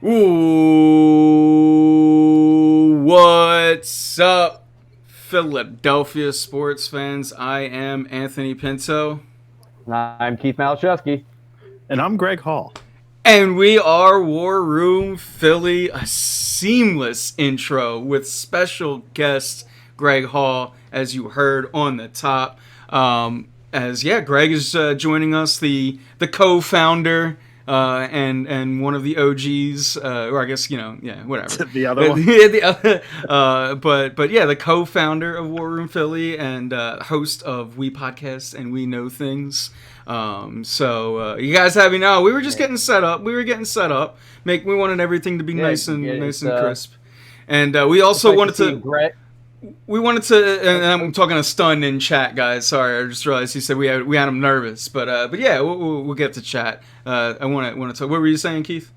Ooh, what's up, Philadelphia sports fans? I am Anthony Pinto, I'm Keith Malachowski. And I'm Greg Hall. and we are War Room Philly, a seamless intro with special guest Greg Hall, as you heard on the top. Greg is joining us, the co-founder. And one of the OGs, or I guess whatever. The other one, the co-founder of War Room Philly and host of We Podcast and We Know Things. You guys have me now. We were just getting set up. We wanted everything to be nice and crisp, and we also wanted to. We wanted to, and I'm talking to Stun in chat, guys. Sorry, I just realized he said we had him nervous, but yeah, we'll get to chat. I want to talk. What were you saying, Keith?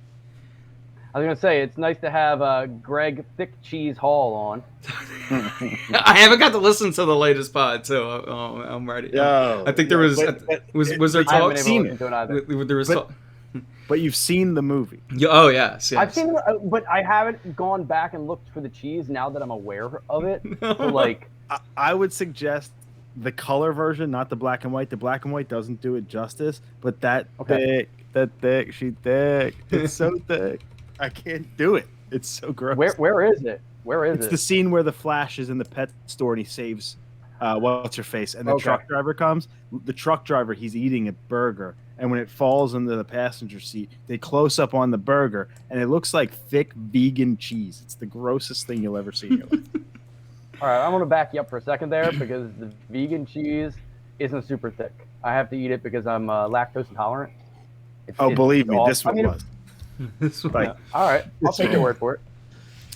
I was gonna say it's nice to have Greg Thick Cheese Hall on. I haven't got to listen to the latest pod, so I'm ready. Yo, I think there was there talk? There was talk. But you've seen the movie. Oh, yes. I've seen it, but I haven't gone back and looked for the cheese now that I'm aware of it. So, I would suggest the color version, not the black and white. The black and white doesn't do it justice, but thick, she's thick. It's so thick. I can't do it. It's so gross. Where is it? It's the scene where the Flash is in the pet store and he saves what's her face, and the truck driver comes. The truck driver, he's eating a burger. And when it falls into the passenger seat, they close up on the burger, and it looks like thick vegan cheese. It's the grossest thing you'll ever see in your life. All right, I'm going to back you up for a second there because the vegan cheese isn't super thick. I have to eat it because I'm lactose intolerant. Believe me, awesome. this one was. All right, I'll take your word for it.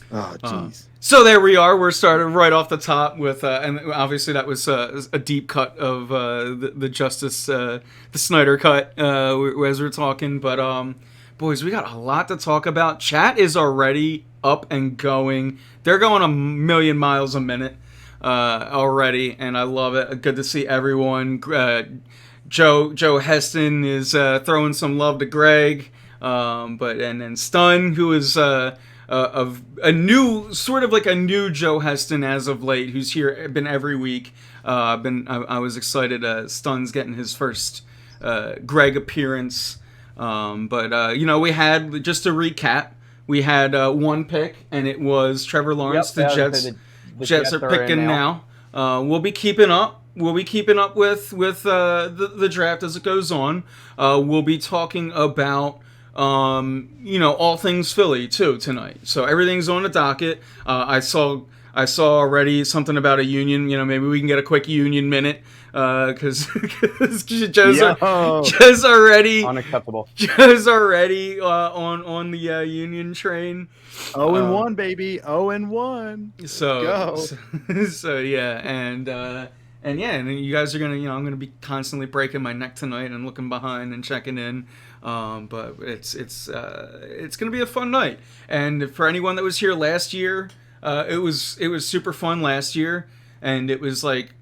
Oh, jeez. So there we are. We're starting right off the top with, and obviously that was a deep cut of the Justice, the Snyder cut, as we're talking. But boys, we got a lot to talk about. Chat is already up and going. They're going a million miles a minute already, and I love it. Good to see everyone. Joe Heston is throwing some love to Greg, and then Stun, who is of a new Joe Heston as of late, who's been every week. I was excited. Stun's getting his first Greg appearance. We had, just to recap, we had one pick, and it was Trevor Lawrence. The Jets are picking now. We'll be keeping up. We'll be keeping up with the draft as it goes on. We'll be talking about all things Philly too tonight. So everything's on the docket. I saw already something about a union. Maybe we can get a quick union minute because Joe's already unacceptable. Joe's already on the union train. 0-1, baby. 0-1. So yeah, and you guys are gonna, I'm gonna be constantly breaking my neck tonight and looking behind and checking in. But it's gonna be a fun night. And for anyone that was here last year, it was super fun last year, and it was like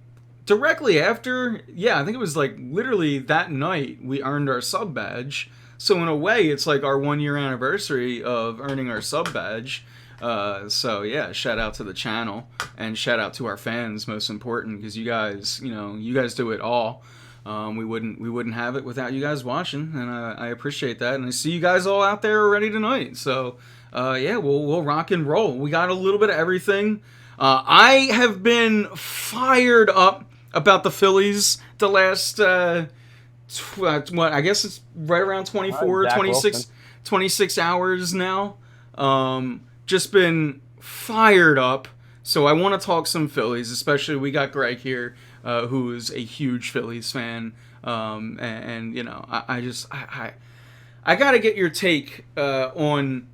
directly after. Yeah, I think it was like literally that night we earned our sub badge. So in a way, it's like our 1 year anniversary of earning our sub badge. So yeah, shout out to the channel and shout out to our fans, most important, because you guys do it all. We wouldn't have it without you guys watching, and I appreciate that. And I see you guys all out there already tonight. So we'll rock and roll. We got a little bit of everything. I have been fired up about the Phillies the last I guess it's right around 26 hours now. Just been fired up. So I want to talk some Phillies, especially we got Greg here, who is a huge Phillies fan. I got to get your take on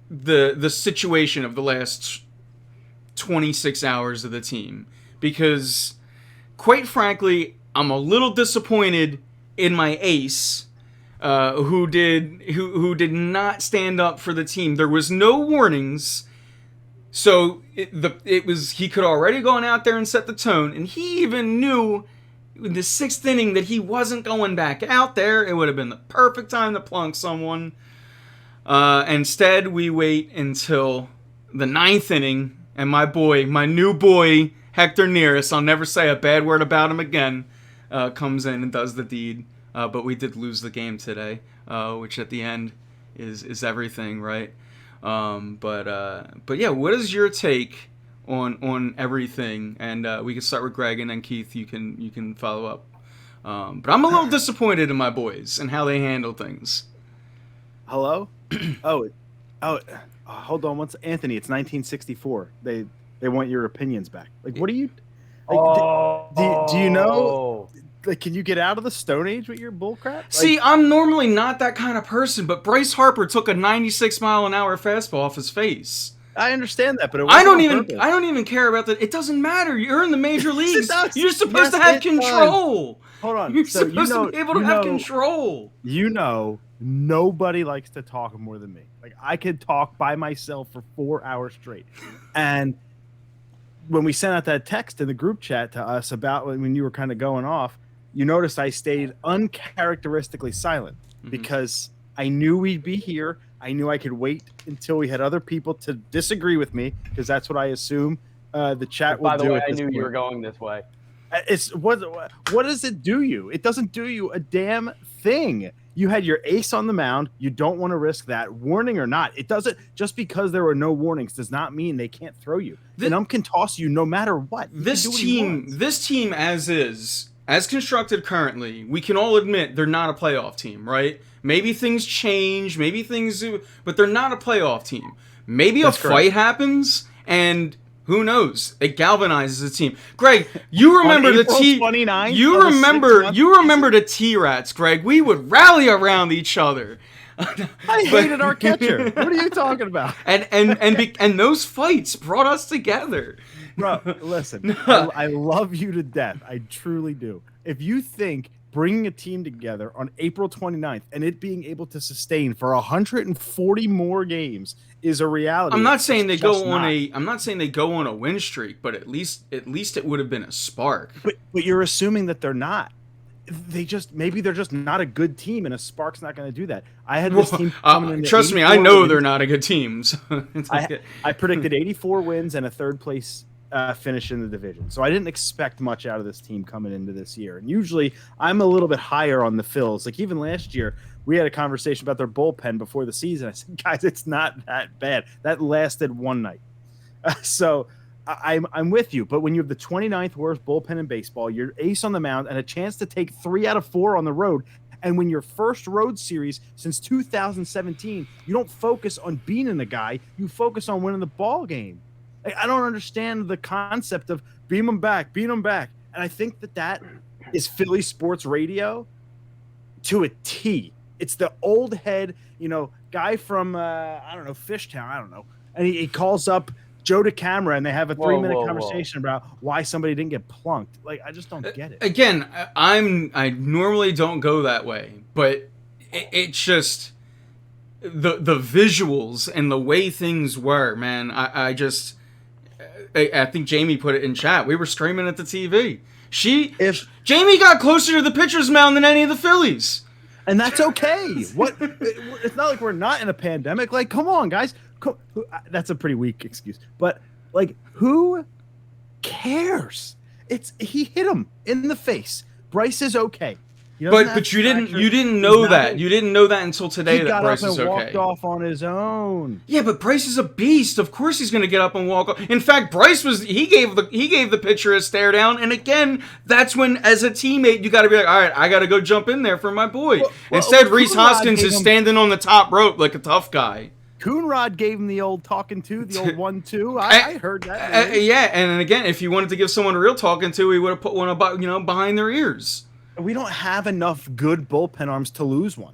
the situation of the last 26 hours of the team, because quite frankly, I'm a little disappointed in my ace, who did not stand up for the team. There was no warnings, so he could already gone out there and set the tone, and he even knew in the 6th inning that he wasn't going back out there. It would have been the perfect time to plunk someone. Instead, we wait until the 9th inning, and my new boy, Hector Neris, I'll never say a bad word about him again, comes in and does the deed. But we did lose the game today, which at the end is everything, right? But yeah, what is your take on everything? And we can start with Greg, and then Keith, you can follow up. But I'm a little disappointed in my boys and how they handle things. Hello? Oh, hold on Anthony, it's 1964. They want your opinions back. Like, what are you like, do you know, like, can you get out of the Stone Age with your bullcrap? Like, see, I'm normally not that kind of person, but Bryce Harper took a 96-mile-an-hour fastball off his face. I understand that, but I don't even care about that. It doesn't matter. You're in the major leagues. You're supposed to have control. Hold on. You're supposed to be able to have control. Nobody likes to talk more than me. Like, I could talk by myself for 4 hours straight. And when we sent out that text in the group chat to us about when you were kind of going off, you noticed I stayed uncharacteristically silent because I knew we'd be here. I knew I could wait until we had other people to disagree with me, because that's what I assume the chat will do. By the way, I knew you were going this way. What does it do you? It doesn't do you a damn thing. You had your ace on the mound. You don't want to risk that, warning or not. It doesn't, just because there were no warnings does not mean they can't throw you. And can toss you no matter what. This team as is, as constructed currently, we can all admit they're not a playoff team, right? Maybe things change, but they're not a playoff team. Maybe a fight happens, and who knows? It galvanizes the team. Greg, you remember the You remember the T-Rats, Greg. We would rally around each other. I hated our catcher. What are you talking about? And those fights brought us together. Bro, listen, I love you to death. I truly do. If you think bringing a team together on April 29th and it being able to sustain for 140 more games is a reality, I'm not saying they go on a win streak, but at least it would have been a spark. But you're assuming that they're not. Maybe they're just not a good team, and a spark's not going to do that. I had this team coming in. Trust me, I know they're not a good team. So I predicted 84 wins and a third place finish in the division. So I didn't expect much out of this team coming into this year. And usually I'm a little bit higher on the Phils. Like, even last year, we had a conversation about their bullpen before the season. I said, guys, it's not that bad. That lasted one night. So I'm with you. But when you have the 29th worst bullpen in baseball, your ace on the mound, and a chance to take 3 out of 4 on the road, and when your first road series since 2017, you don't focus on beating the guy, you focus on winning the ball game. I don't understand the concept of beam them back. And I think that is Philly sports radio to a T. It's the old head, guy from, Fishtown, I don't know. And he calls up Joe DeCamera, and they have a 3-minute conversation about why somebody didn't get plunked. Like, I just don't get it. Again, I normally don't go that way, but it's just the visuals and the way things were, man. I think Jamie put it in chat. We were screaming at the TV. Jamie got closer to the pitcher's mound than any of the Phillies. And that's okay. It's not like we're not in a pandemic. Like, come on, guys. That's a pretty weak excuse. But, like, who cares? He hit him in the face. Bryce is okay. But you didn't know that. You didn't know that until today that Bryce is okay. He got up and walked off on his own. Yeah, but Bryce is a beast. Of course he's going to get up and walk off. In fact, Bryce he gave the pitcher a stare down, and again, that's when, as a teammate, you got to be like, all right, I got to go jump in there for my boy. Instead, Rhys Hoskins is standing on the top rope like a tough guy. Coonrod gave him the old talking to, the old 1-2. I heard that. Yeah, and again, if he wanted to give someone a real talking to, he would have put one about behind their ears. We don't have enough good bullpen arms to lose one.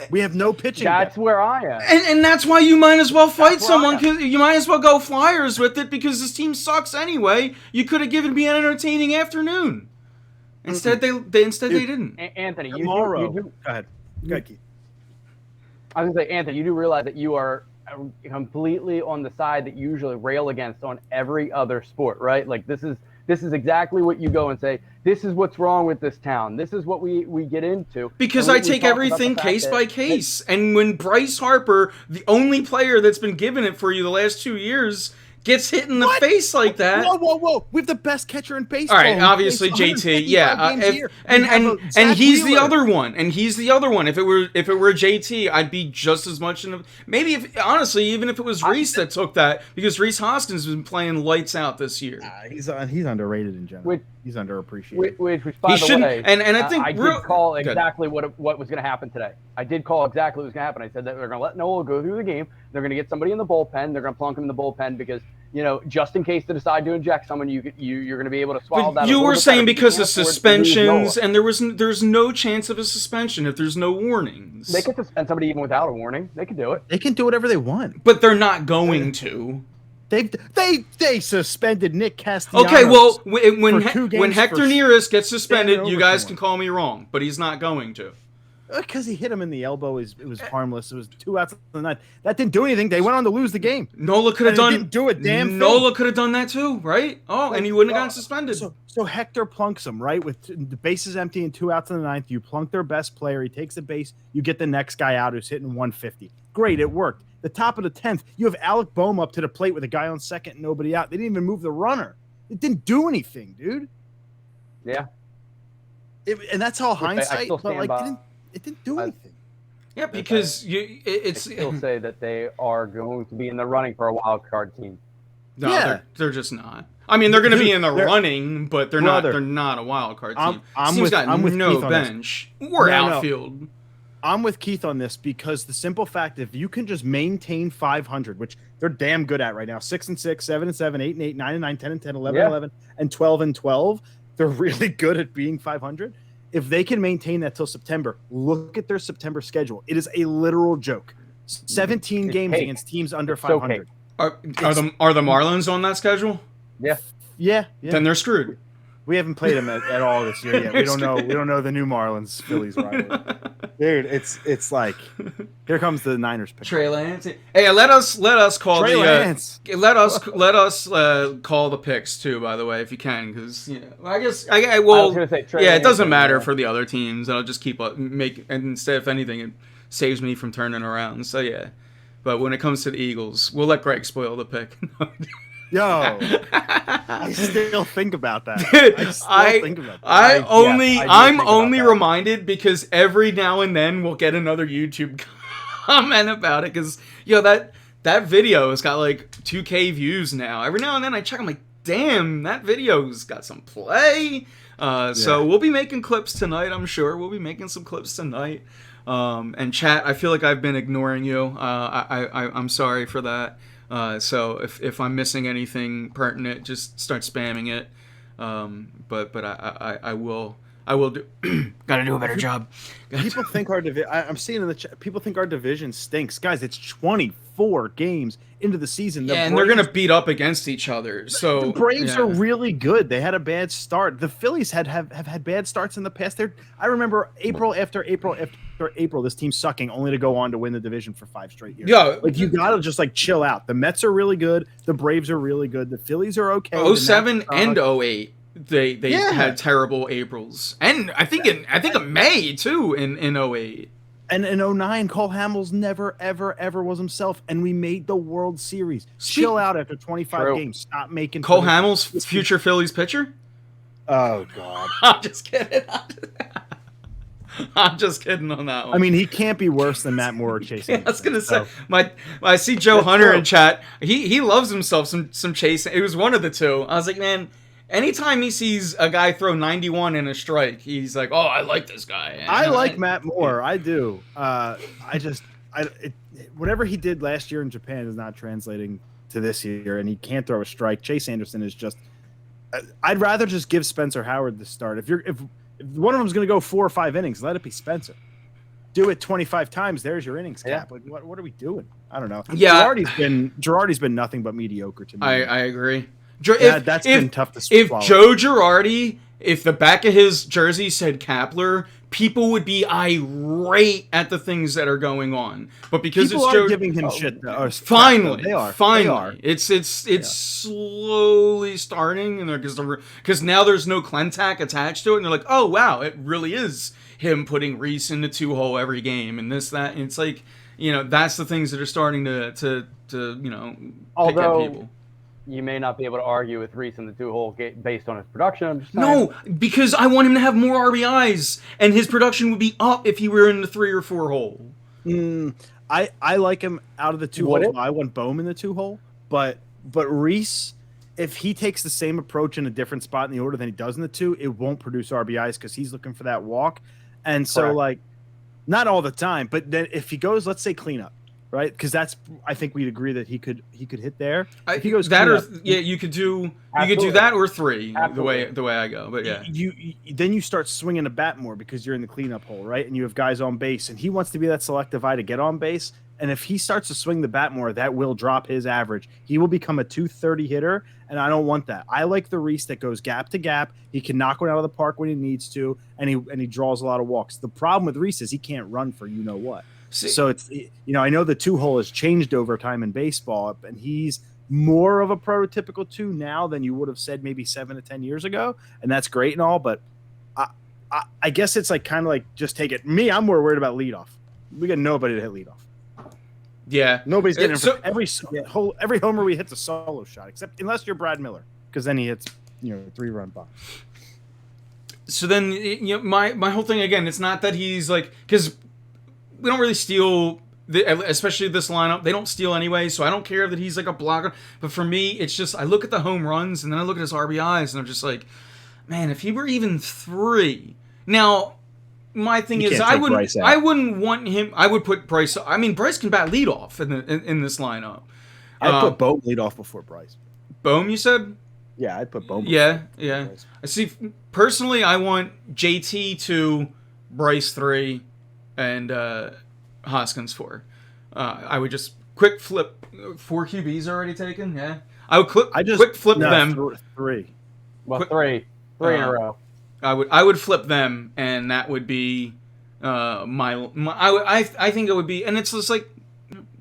We have no pitching. That's where I am. And that's why you might as well fight someone. You might as well go Flyers with it, because this team sucks anyway. You could have given me an entertaining afternoon. Instead, they didn't. Anthony, tomorrow. Go ahead, Keith. I was going to say, Anthony, you do realize that you are completely on the side that you usually rail against on every other sport, right? Like, this is this is exactly what you go and say, this is what's wrong with this town. This is what we get into. Because And I take everything case by case. And when Bryce Harper, the only player that's been given it for you the last 2 years, gets hit in the face like that. Whoa. We have the best catcher in baseball. All right, obviously JT, yeah. And he's the other one. And he's the other one. If it were JT, I'd be just as much in a, maybe if honestly, even if it was Reese that took that, because Reese Hoskins has been playing lights out this year. He's underrated in general. He's underappreciated. Which by the way, and I think I did call exactly what was going to happen today. I did call exactly what was going to happen. I said that they're going to let Nola go through the game. They're going to get somebody in the bullpen. They're going to plunk him in the bullpen because, just in case they decide to inject someone, you're going to be able to swallow that. You were saying because of suspensions, and there's no chance of a suspension if there's no warnings. They could suspend somebody even without a warning. They could do it. They can do whatever they want. But they're not going to. They suspended Nick Castellanos. Okay, well, when Hector Neris gets suspended, you guys can call me wrong, but he's not going to. Because he hit him in the elbow, it was harmless. It was 2 outs of the ninth. That didn't do anything. They went on to lose the game. Nola could have done. Didn't do a damn thing. Nola could have done that too, right? Oh, and he wouldn't have gotten suspended. So Hector plunks him, right? With the bases empty and 2 outs in the ninth, you plunk their best player. He takes the base. You get the next guy out who's hitting 150. Great, it worked. The top of the 10th, you have Alec Boehm up to the plate with a guy on second and nobody out. They didn't even move the runner. It didn't do anything, dude. Yeah. And that's all hindsight. But it didn't do anything. Yeah, because I still say that they are going to be in the running for a wild card team. No, they're just not. I mean, they're going to be in the running, but they're not. They're not a wild card team. I'm with no Keith bench or outfield. No. I'm with Keith on this because the simple fact, if you can just maintain 500, which they're damn good at right now, 6-6, 7-7, 8-8, 9-9, 10-10, 11-11, and 12-12, they're really good at being 500. If they can maintain that till September, look at their September schedule. It is a literal joke. 17 games against teams under 500. Are the Marlins on that schedule? Yeah. Then they're screwed. We haven't played them at all this year yet. We don't know the new Marlins Phillies rivalry. Dude, it's like here comes the Niners pick. Trey Lance. Hey, let us call Trey Lance. Let us call the picks too. By the way, if you can, because I guess I will. It doesn't matter for the other teams. I'll just keep and instead, if anything, it saves me from turning around. So yeah, but when it comes to the Eagles, we'll let Greg spoil the pick. Yo, I still think about that. Dude, I'm only reminded because every now and then we'll get another YouTube comment about it because that video has got like 2K views now. Every now and then I check, I'm like, damn, that video's got some play. So we'll be making clips tonight. I'm sure we'll be making some clips tonight. And chat, I feel like I've been ignoring you. I'm sorry for that. So if I'm missing anything pertinent, just start spamming it. But I will do. Gotta do a better job. People think our division. I'm seeing in the chat. People think our division stinks, guys. It's 24 games into the season. And they're gonna beat up against each other. So the Braves are really good. They had a bad start. The Phillies have had bad starts in the past. I remember April after April, this team sucking, only to go on to win the division for 5 straight years. Yeah, like you gotta just chill out. The Mets are really good. The Braves are really good. The Phillies are okay. 07 and 08. They had terrible Aprils, and I think in May too in 08. And in 09, Cole Hamels never ever was himself, and we made the World Series. Chill out after 25 games. Stop making Cole Hamels future Phillies pitcher. Oh God, I'm just kidding. I'm just kidding on that one. I mean, he can't be worse than Matt Moore or Chase Anderson. I was gonna say I see Joe Hunter in chat. He loves himself some Chase. It was one of the two. I was like, man. Anytime he sees a guy throw 91 in a strike, he's like, "Oh, I like this guy." I like Matt Moore. I do. Whatever he did last year in Japan is not translating to this year, and he can't throw a strike. Chase Anderson is just. I'd rather just give Spencer Howard the start. If one of them's going to go 4 or 5 innings, let it be Spencer. Do it 25 times. There's your innings cap. Like, what are we doing? I don't know. Yeah, Girardi's been nothing but mediocre to me. I agree. That's been tough to swallow. If Joe Girardi, if the back of his jersey said Kapler, people would be irate at the things that are going on. But because people it's are Joe, giving him shit. Finally, they are. Finally, it's slowly starting, and because now there's no Clentac attached to it, and they're like, oh wow, it really is him putting Reese in the 2-hole every game, and this that, and it's like, that's the things that are starting to pick at people. You may not be able to argue with Reese in the 2-hole based on his production. I'm just saying. No, because I want him to have more RBIs, and his production would be up if he were in the 3 or 4 hole. I like him out of the 2-hole. I want Bohm in the 2-hole, but Reese, if he takes the same approach in a different spot in the order than he does in the 2, it won't produce RBIs because he's looking for that walk, and so Correct. not all the time, but then if he goes, let's say cleanup. Right, because I think we'd agree that he could hit there. If he goes that, cleanup, you could do Absolutely. that or 3. Absolutely. the way I go, but yeah, then you start swinging a bat more because you're in the cleanup hole, right? And you have guys on base, and he wants to be that selective eye to get on base. And if he starts to swing the bat more, that will drop his average. He will become a 230 hitter, and I don't want that. I like the Reese that goes gap to gap. He can knock one out of the park when he needs to, and he draws a lot of walks. The problem with Reese is he can't run for what. So it's, I know the 2-hole has changed over time in baseball, and he's more of a prototypical 2 now than you would have said maybe 7 to 10 years ago, and that's great and all. But I guess it's like kind of like just take it. Me, I'm more worried about leadoff. We got nobody to hit leadoff. Yeah, nobody's getting every homer we hit's a solo shot, except unless you're Brad Miller, because then he hits 3-run box. So then my whole thing again, it's not that he's like, because we don't really steal, especially this lineup. They don't steal anyway, so I don't care that he's like a blocker. But for me, it's just I look at the home runs and then I look at his RBIs and I'm just like, man, if he were even 3. Now, my thing is I wouldn't want him. I would put Bryce. I mean, Bryce can bat leadoff in this lineup. I'd put Bohm leadoff before Bryce. Bohm, you said? Yeah, I'd put Bohm. Yeah. I see. Personally, I want JT 2, Bryce 3. And Hoskins 4. I would just quick flip 4 QBs already taken. Yeah, I would quick flip them. 3. Well, 3 in a row. I would flip them, and that would be I think it would be, and it's just like,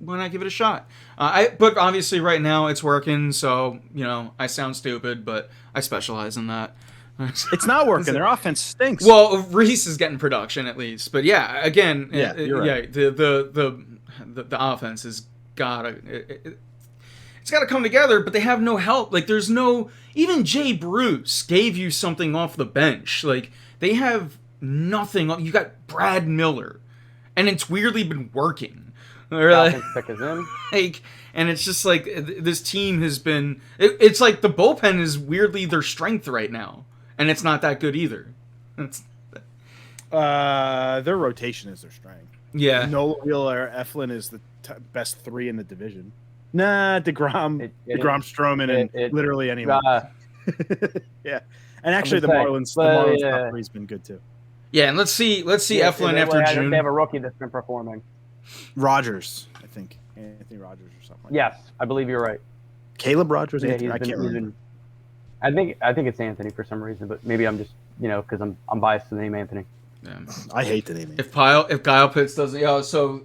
why not give it a shot? But obviously right now it's working, so I sound stupid, but I specialize in that. It's not working. Their offense stinks. Well, Reese is getting production at least, but yeah, again, you're right. The offense has gotta it's gotta come together, but they have no help. Like there's no, even Jay Bruce gave you something off the bench. Like they have nothing. You got Brad Miller, and it's weirdly been working. Pick is in. Like, and it's just like this team has been. It's like the bullpen is weirdly their strength right now. And it's not that good either. Their rotation is their strength. Yeah. Nola, Wheeler, Eflin is the best 3 in the division. Nah, DeGrom, Stroman, and literally anyone. Yeah. And actually, the Marlins top 3's been good too. Yeah, and let's see Eflin after June. They have a rookie that's been performing. Rogers, I think. Anthony Rogers or something. Yes, I believe you're right. Caleb Rogers? Yeah, I can't remember. I think it's Anthony for some reason, but maybe I'm just because I'm biased to the name Anthony. Yeah. I hate the name. If Kyle Pitts doesn't, so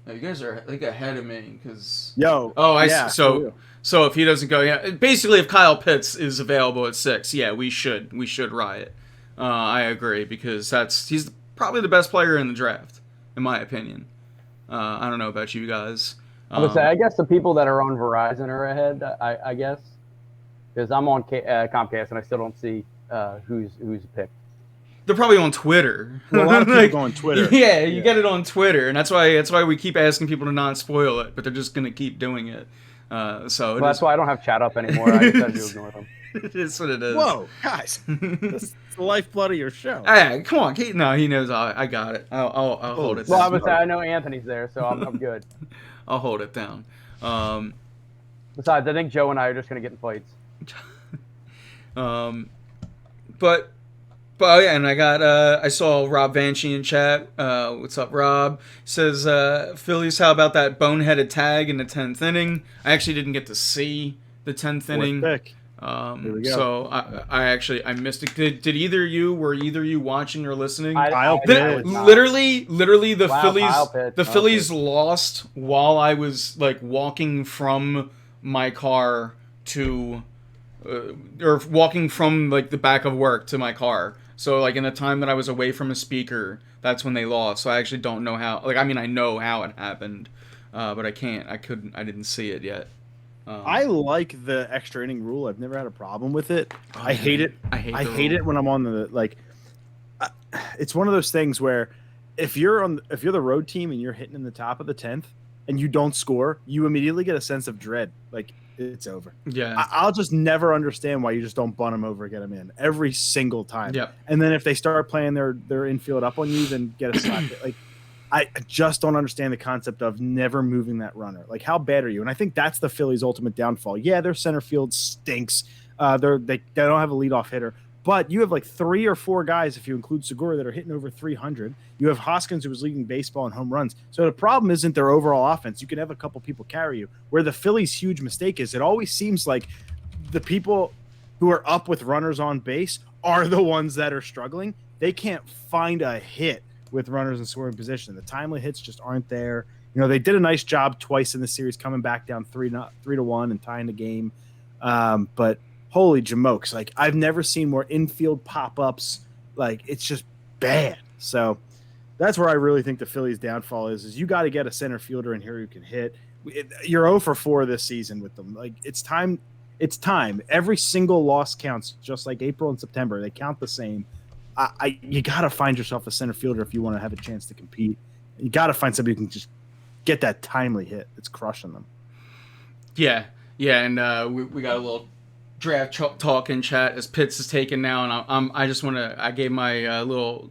you guys are like ahead of me because so if he doesn't go, basically if Kyle Pitts is available at 6, we should riot. I agree because he's probably the best player in the draft in my opinion. I don't know about you guys. I would say I guess the people that are on Verizon are ahead. I guess. Because I'm on Comcast and I still don't see who's picked. They're probably on Twitter. Well, a lot of people go on Twitter. Yeah, you get it on Twitter, and that's why we keep asking people to not spoil it, but they're just gonna keep doing it. That's why I don't have chat up anymore. I just have to ignore them. It is what it is. Whoa, guys, that's the lifeblood of your show. Hey, come on, he knows. I got it. I'll hold it. Well, I would say I know Anthony's there, so I'm good. I'll hold it down. Besides, I think Joe and I are just gonna get in fights. But yeah, and I saw Rob Vanchi in chat. What's up, Rob? Says Phillies, how about that boneheaded tag in the 10th inning? I actually didn't get to see the 10th Fourth inning. pick. There we go. So I missed it. Did were either you watching or listening? Kyle The- pitched. literally the Wow, Phillies Kyle pitched. the Phillies lost while I was like walking from my car to or walking from like the back of work to my car. So like in the time that I was away from a speaker, that's when they lost. So I actually don't know how. Like I mean I know how it happened, but I didn't see it yet. I like the extra inning rule. I've never had a problem with it. I hate it. I hate it when I'm on the like. It's one of those things where if you're the road team and you're hitting in the top of the 10th and you don't score, you immediately get a sense of dread. Like it's over. Yeah. I'll just never understand why you just don't bunt them over and get them in every single time. Yeah. And then if they start playing their infield up on you, then get a slap hit. Like I just don't understand the concept of never moving that runner. Like, how bad are you? And I think that's the Phillies' ultimate downfall. Yeah, their center field stinks. They don't have a leadoff hitter. But you have like 3 or 4 guys, if you include Segura, that are hitting over 300. You have Hoskins, who was leading baseball in home runs. So the problem isn't their overall offense. You can have a couple people carry you. Where the Phillies' huge mistake is, it always seems like the people who are up with runners on base are the ones that are struggling. They can't find a hit with runners in scoring position. The timely hits just aren't there. You know, they did a nice job twice in the series coming back down 3-1 and tying the game. But holy jamokes, like I've never seen more infield pop-ups. Like it's just bad. So that's where I really think the Phillies' downfall is you got to get a center fielder in here who can hit. You're 0 for 4 this season with them. Like it's time. It's time. Every single loss counts, just like April and September. They count the same. You got to find yourself a center fielder if you want to have a chance to compete. You got to find somebody who can just get that timely hit. It's crushing them. Yeah, and we got a little draft talk in chat as Pitts is taken now, and I gave my little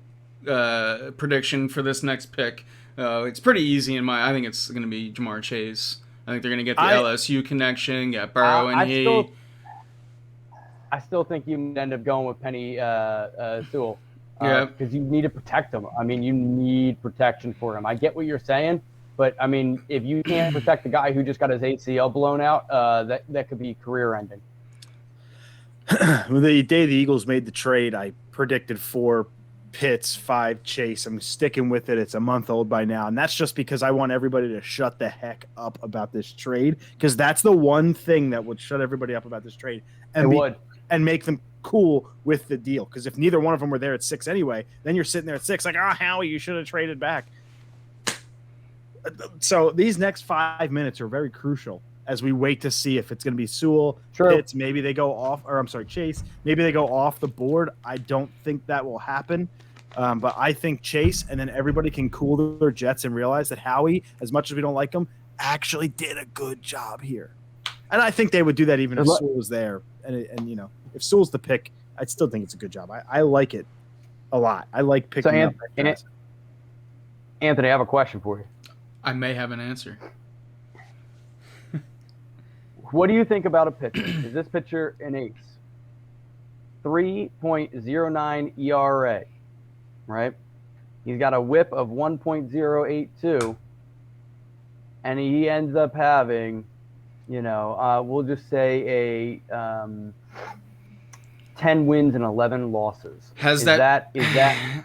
prediction for this next pick. It's pretty easy I think it's going to be Jamar Chase. I think they're going to get the LSU connection, get Burrow and he. I still think you end up going with Penny Sewell. Yeah. Because you need to protect him. I mean, you need protection for him. I get what you're saying, but I mean, if you can't protect the guy who just got his ACL blown out, that could be career-ending. The day the Eagles made the trade, I predicted 4 Pitts, 5 Chase. I'm sticking with it. It's a month old by now, and that's just because I want everybody to shut the heck up about this trade, because that's the one thing that would shut everybody up about this trade and make them cool with the deal. Because if neither one of them were there at 6 anyway, then you're sitting there at 6 like, Howie, you should have traded back. So these next 5 minutes are very crucial as we wait to see if it's going to be Sewell, Pitts, maybe they go off, or I'm sorry, Chase, maybe they go off the board. I don't think that will happen. But I think Chase, and then everybody can cool their jets and realize that Howie, as much as we don't like him, actually did a good job here. And I think they would do that even if Sewell was there. And you know, if Sewell's the pick, I'd still think it's a good job. I like it a lot. I like picking up. Anthony, I have a question for you. I may have an answer. What do you think about a pitcher? Is this pitcher an ace? 3.09 ERA, right? He's got a whip of 1.082, and he ends up having, we'll just say a 10 wins and 11 losses. Is that?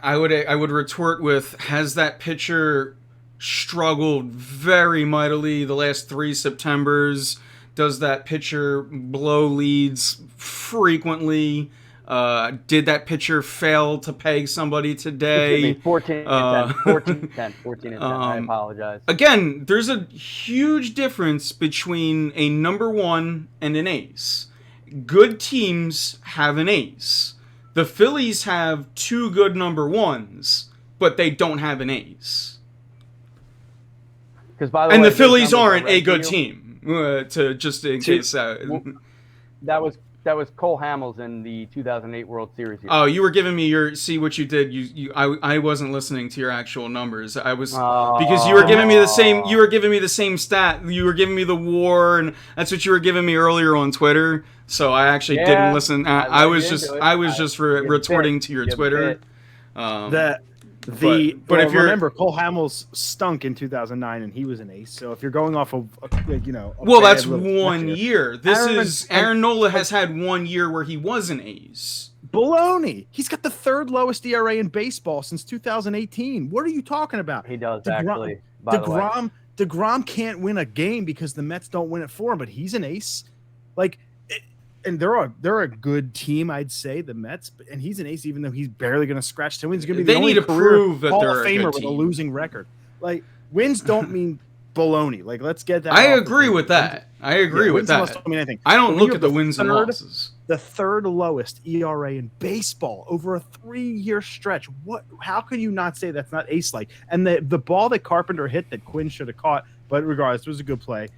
I would retort with, has that pitcher struggled very mightily the last 3 Septembers? Does that pitcher blow leads frequently? Did that pitcher fail to peg somebody today? 14 and 10. I apologize. Again, there's a huge difference between a number 1 and an ace. Good teams have an ace. The Phillies have 2 good number 1s, but they don't have an ace. And the Phillies aren't a good team. To just in case that was Cole Hamels in the 2008 World Series. Oh, you were giving me see what you did. I wasn't listening to your actual numbers. I was because you were giving me the same. You were giving me the same stat. You were giving me the WAR, and that's what you were giving me earlier on Twitter. So I actually didn't listen. I was just retorting to your Twitter. But if you're remember, Cole Hamels stunk in 2009, and he was an ace. So if you're going off of that's 1 year. Aaron Nola has had 1 year where he was an ace. Baloney. He's got the third lowest ERA in baseball since 2018. What are you talking about? He does actually. By the way. DeGrom can't win a game because the Mets don't win it for him, but he's an ace. And they're a good team, I'd say, the Mets, and he's an ace, even though he's barely going to scratch 10 wins. He's going to be the only prove that Hall they're of Famer a good with a team. losing record. Like, wins don't mean baloney. Like, let's get that. I agree with that. Wins don't mean anything. I don't look at the wins and losses. The third lowest ERA in baseball over a 3-year stretch. How can you not say that's not ace-like? And the ball that Carpenter hit that Quinn should have caught, but regardless, it was a good play.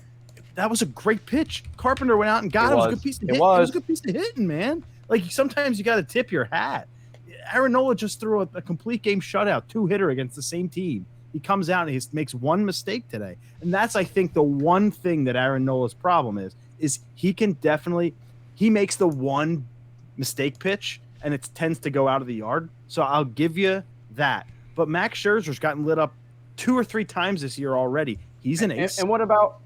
That was a great pitch. Carpenter went out and got it. It was a good piece of hitting. It was a good piece of hitting, man. Like, sometimes you got to tip your hat. Aaron Nola just threw a complete game shutout, 2-hitter against the same team. He comes out and he makes one mistake today. And that's, I think, the one thing that Aaron Nola's problem is he makes the one mistake pitch and it tends to go out of the yard. So I'll give you that. But Max Scherzer's gotten lit up 2 or 3 times this year already. He's an ace. And what about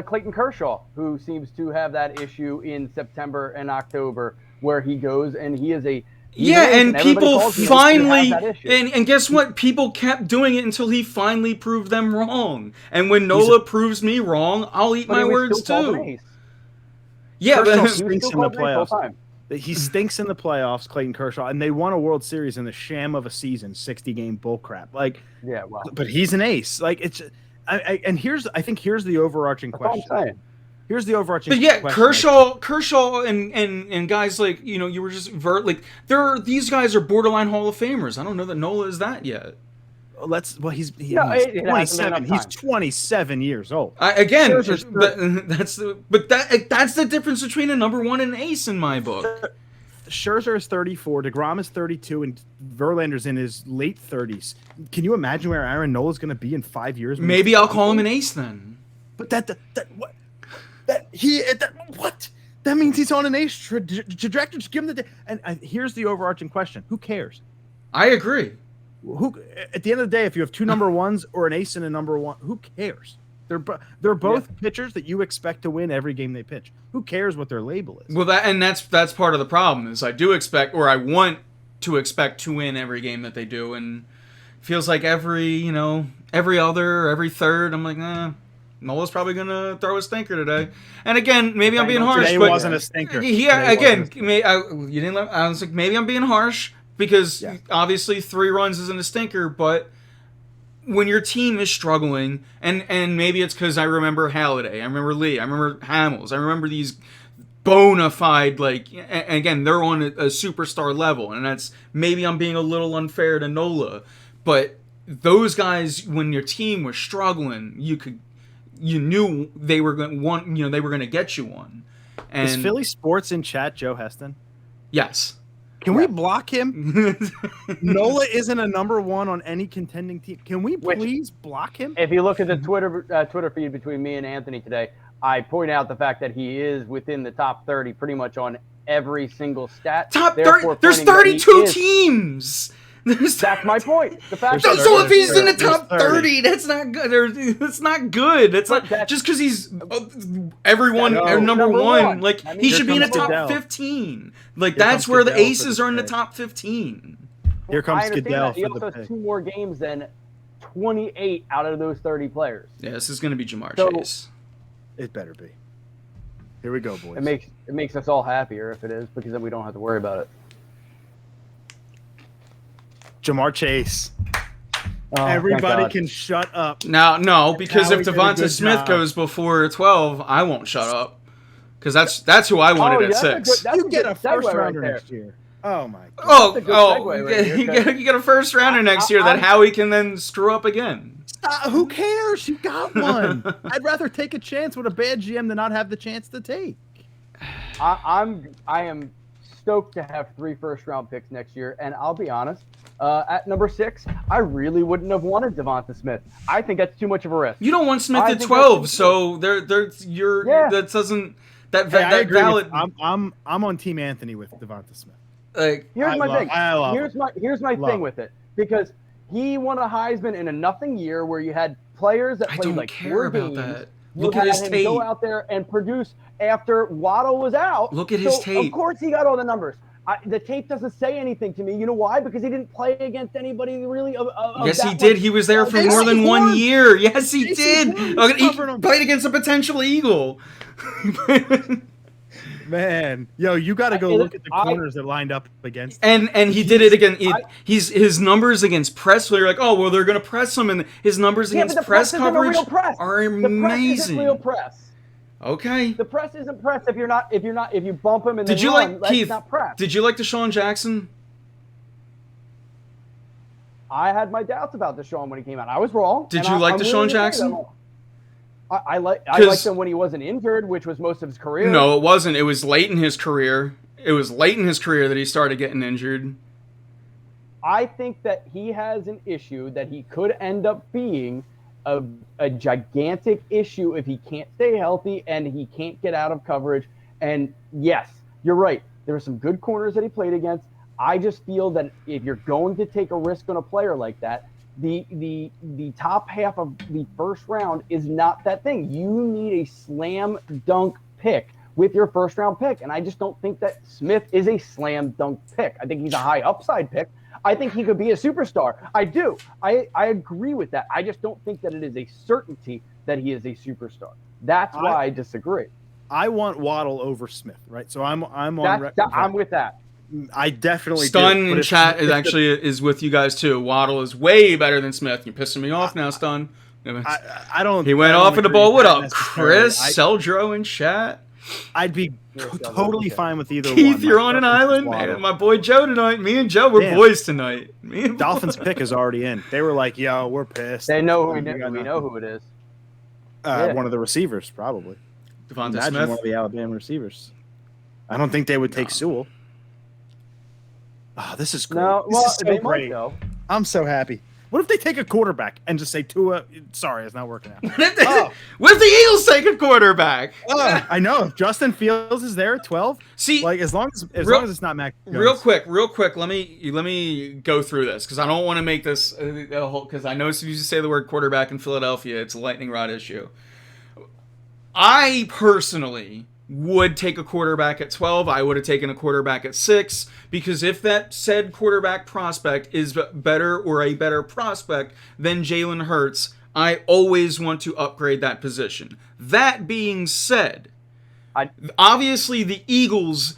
Clayton Kershaw, who seems to have that issue in September and October, where he goes and he is a and people finally and guess what? People kept doing it until he finally proved them wrong. And when Nola proves me wrong, I'll eat my words too. Yeah, Kershaw but stinks in the playoffs. He stinks in the playoffs, Clayton Kershaw, and they won a World Series in the sham of a season, 60-game bullcrap. But he's an ace. Like, it's. I think here's the overarching question. Here's the overarching question. Kershaw and guys like, you were just these guys are borderline Hall of Famers. I don't know that Nola is that yet. He's 27. He's 27 years old. That's the difference between a number one and an ace in my book. Scherzer is 34, DeGrom is 32, and Verlander's in his late 30s. Can you imagine where Aaron Nola is going to be in 5 years? Maybe I'll call him an ace then. But that means he's on an ace trajectory. Just give him and here's the overarching question: who cares? I agree. Who at the end of the day, if you have 2 number ones or an ace and a number one, who cares? They're both pitchers that you expect to win every game they pitch. Who cares what their label is? Well, that's part of the problem is I do expect, or I want to expect, to win every game that they do, and it feels like every other, every third, I'm like, Nola's probably gonna throw a stinker today. And again, maybe I'm being harsh, today but wasn't a stinker. Yeah, again, you didn't. I was like, maybe I'm being harsh because obviously 3 runs isn't a stinker, but when your team is struggling, and maybe it's because I remember Halladay, I remember Lee, I remember Hamels, I remember these bona fide, and again, they're on a superstar level, and that's, maybe I'm being a little unfair to Nola, but those guys, when your team was struggling, you knew they were going to get you one. And is Philly Sports in chat, Joe Heston? Yes. Can we block him? Nola isn't a number one on any contending team. Can we please block him? If you look at the Twitter feed between me and Anthony today, I point out the fact that he is within the top 30 pretty much on every single stat. Top 30. There's 32 teams. That's my point. The fact so if he's in the top 30, that's not good. That's not good. That's not just because he's number one. Like, he should be in the top 15. Like, that's where the aces are in the top 15. Here comes Goodell. He also has 2 more games than 28 out of those 30 players. Yeah, this is going to be Jamar Chase. It better be. Here we go, boys. It makes us all happier if it is, because then we don't have to worry about it. Jamar Chase. Everybody can shut up. No, because if Devonta Smith goes before 12, I won't shut up. Because that's who I wanted at 6. You get a first rounder next year. Oh my God. You get a first rounder next year that Howie can then screw up again. Who cares? You got one. I'd rather take a chance with a bad GM than not have the chance to take. I am stoked to have 3 first-round picks next year, and I'll be honest. At number 6, I really wouldn't have wanted Devonta Smith. I think that's too much of a risk. You don't want Smith at 12, so that doesn't that valid. I'm on Team Anthony with Devonta Smith. Here's my thing with it. because he won a Heisman in a nothing year where you had players that I played don't like care 4 about games. that. You Look at his had him tape. go out there and produce after Waddle was out. Look at his tape. Of course he got all the numbers. The tape doesn't say anything to me. You know why? Because he didn't play against anybody really of Yes, that he did. much. He was there for more than 1 year. Yes, he did. He played against a potential Eagle. Man, yo, you got to go look at the corners that lined up against him. And he did it again. His numbers against press. You're like, oh well, they're gonna press him, and his numbers against press coverage are amazing. The press isn't real press. Okay. The press isn't press if you bump him and did then you run, like Keith? Not press. Did you like Deshaun Jackson? I had my doubts about Deshaun when he came out. I was wrong. Did you like Deshaun Jackson? I liked him when he wasn't injured, which was most of his career. No, it wasn't. It was late in his career. It was late in his career that he started getting injured. I think that he has an issue that he could end up being a gigantic issue if he can't stay healthy and he can't get out of coverage. And yes, you're right. There were some good corners that he played against. I just feel that if you're going to take a risk on a player like that, the top half of the first round is not that thing. You need a slam dunk pick with your first round pick. And I just don't think that Smith is a slam dunk pick. I think he's a high upside pick. I think he could be a superstar. I do. I agree with that. I just don't think that it is a certainty that he is a superstar. That's why I disagree. I want Waddle over Smith, right? So I'm on record. I'm with that. I definitely Stun in chat is with you guys too. Waddle is way better than Smith. You're pissing me off now, Stun. I don't. He went off at the ball. What up, Chris? Seldro in chat. I'd be totally fine with either Keith, one. You're on an island. My boy Joe tonight. Me and Joe, we're boys tonight. Dolphins pick is already in. They were like, "Yo, we're pissed." They know who we know who it is. One of the receivers, probably. Devonta Smith, one of the Alabama receivers. I don't think they would take Sewell. Oh, this is great. No, this is so they great. might though. I'm so happy. What if they take a quarterback and just say Tua? Sorry, it's not working out. What if the Eagles take a quarterback? I know. If Justin Fields is there at 12, see, like as long as it's not Mac Jones. Real quick. Let me go through this because I don't want to make this a whole. Because I know as soon as you say the word quarterback in Philadelphia, it's a lightning rod issue. I personally would take a quarterback at 12. I would have taken a quarterback at 6 because if that said quarterback prospect is better or a better prospect than Jalen Hurts, I always want to upgrade that position. That being said, obviously the Eagles,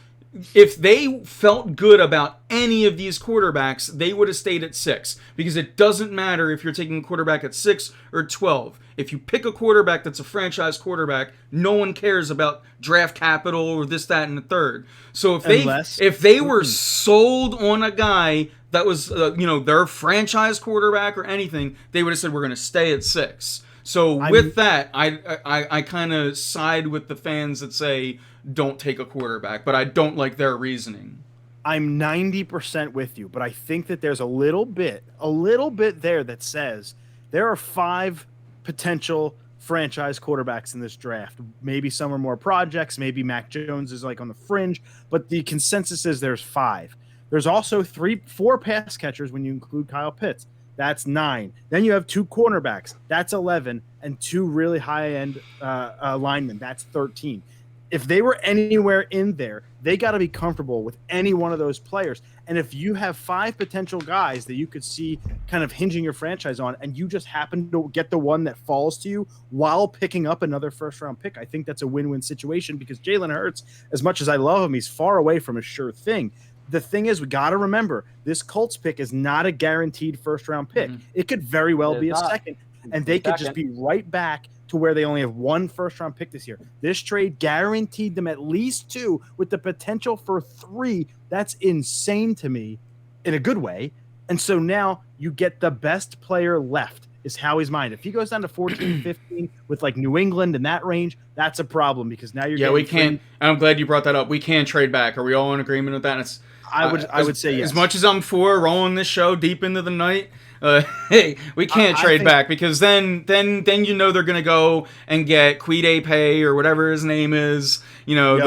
if they felt good about any of these quarterbacks, they would have stayed at 6 because it doesn't matter if you're taking a quarterback at 6 or 12. If you pick a quarterback that's a franchise quarterback, no one cares about draft capital or this, that, and the third. So if they were sold on a guy that was their franchise quarterback or anything, they would have said we're going to stay at 6. So with that, I kind of side with the fans that say don't take a quarterback, but I don't like their reasoning. I'm 90% with you, but I think that there's a little bit there that says there are 5 potential franchise quarterbacks in this draft. Maybe some are more projects. Maybe Mac Jones is like on the fringe, but the consensus is there's 5. There's also 4 pass catchers when you include Kyle Pitts. That's 9. Then you have 2 cornerbacks. That's 11, and 2 really high-end linemen. That's 13. If they were anywhere in there, they got to be comfortable with any one of those players. And if you have 5 potential guys that you could see kind of hinging your franchise on, and you just happen to get the one that falls to you while picking up another first-round pick, I think that's a win-win situation because Jalen Hurts, as much as I love him, he's far away from a sure thing. The thing is, we got to remember, this Colts pick is not a guaranteed first-round pick. Mm-hmm. It could very well be a second, and they could just be right back to where they only have 1 first-round pick this year. This trade guaranteed them at least 2 with the potential for 3. That's insane to me in a good way. And so now you get the best player left is Howie's mind. If he goes down to 14, 15 with like New England in that range, that's a problem because now you're we can't. I'm glad you brought that up. We can trade back. Are we all in agreement with that? I would say yes. As much as I'm for rolling this show deep into the night, Hey, we can't I trade think- back because then you know they're gonna go and get Quide Pay or whatever his name is. You know,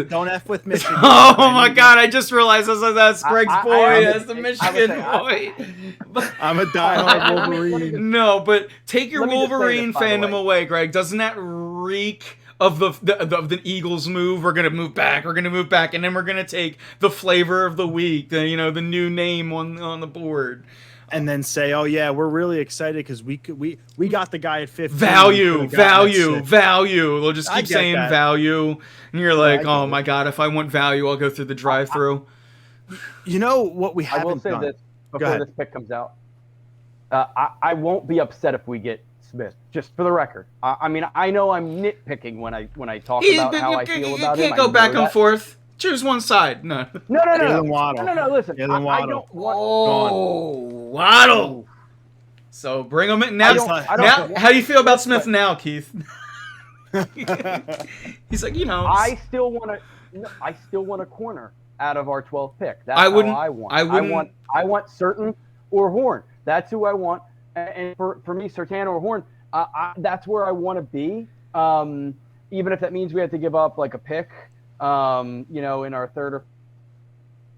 don't F with Michigan. Oh my God! I just realized that's Greg's boy. That's the I would Michigan say, boy. I'm a diehard Wolverine. No, but take your Let me just say Wolverine this, by the fandom way. away, Greg. Doesn't that reek of the Eagles move? We're gonna move back. We're gonna move back, and then we're gonna take the flavor of the week. The new name on the board. And then say, "Oh yeah, we're really excited because we got the guy at 15." Value. Value. They'll just I keep get saying that. value, and you're like, I get oh it. my God, if I want value, I'll go through the drive-through. You know what we I haven't will say done? this Go before ahead. this pick comes out. I won't be upset if we get Smith. Just for the record, I mean, I know I'm nitpicking when I talk about how I feel about him. You can't go I back know and that. forth. Choose one side. No. No. Jalen Waddle. No. Listen, Jalen I Waddle. don't want. Oh, Waddle. So bring him in now. I don't Now, want- how do you feel about Smith but- now, Keith? He's like, I still want a corner out of our 12th pick. That's I wouldn't- how I want. I wouldn't- I want Certain or Horn. That's who I want. And for me, Sertan or Horn, that's where I want to be. Even if that means we have to give up like a pick, in our third or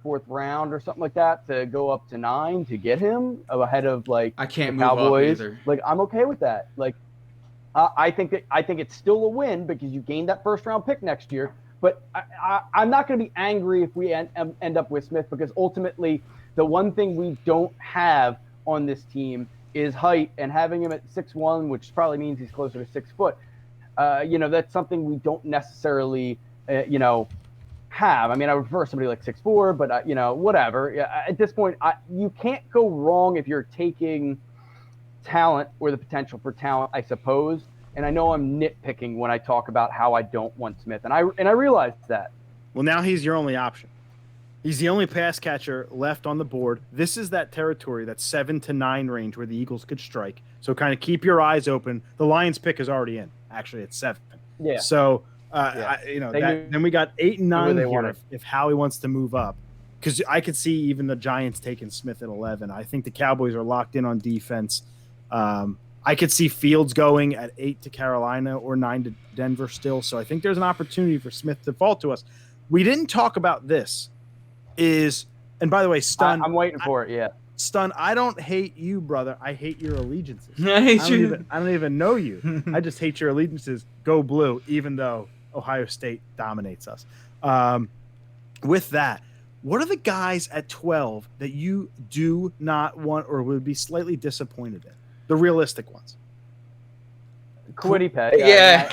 fourth round or something like that to go up to 9 to get him ahead of like I can't the move up Cowboys. either. Like I'm okay with that. Like I think it's still a win because you gained that first round pick next year. But I'm not going to be angry if we end up with Smith because ultimately the one thing we don't have on this team is height, and having him at 6'1", which probably means he's closer to 6 foot. That's something we don't necessarily have. I mean, I would prefer somebody like 6'4", but whatever. At this point, you can't go wrong if you're taking talent or the potential for talent, I suppose. And I know I'm nitpicking when I talk about how I don't want Smith, and I realize that. Well, now he's your only option. He's the only pass catcher left on the board. This is that territory, that 7 to 9 range where the Eagles could strike. So kind of keep your eyes open. The Lions pick is already in. Actually, it's 7. Yeah. So, Yeah. then we got 8 and 9 they here wanted. if Howie wants to move up. Because I could see even the Giants taking Smith at 11. I think the Cowboys are locked in on defense. I could see Fields going at 8 to Carolina or 9 to Denver still. So I think there's an opportunity for Smith to fall to us. We didn't talk about this. And by the way, Stun, I'm waiting for it. Yeah. Stun, I don't hate you, brother. I hate your allegiances. I hate you. I don't even know you. I just hate your allegiances. Go blue, even though Ohio State dominates us. With that, what are the guys at 12 that you do not want or would be slightly disappointed in? The realistic ones. Quiddy Pay. Yeah.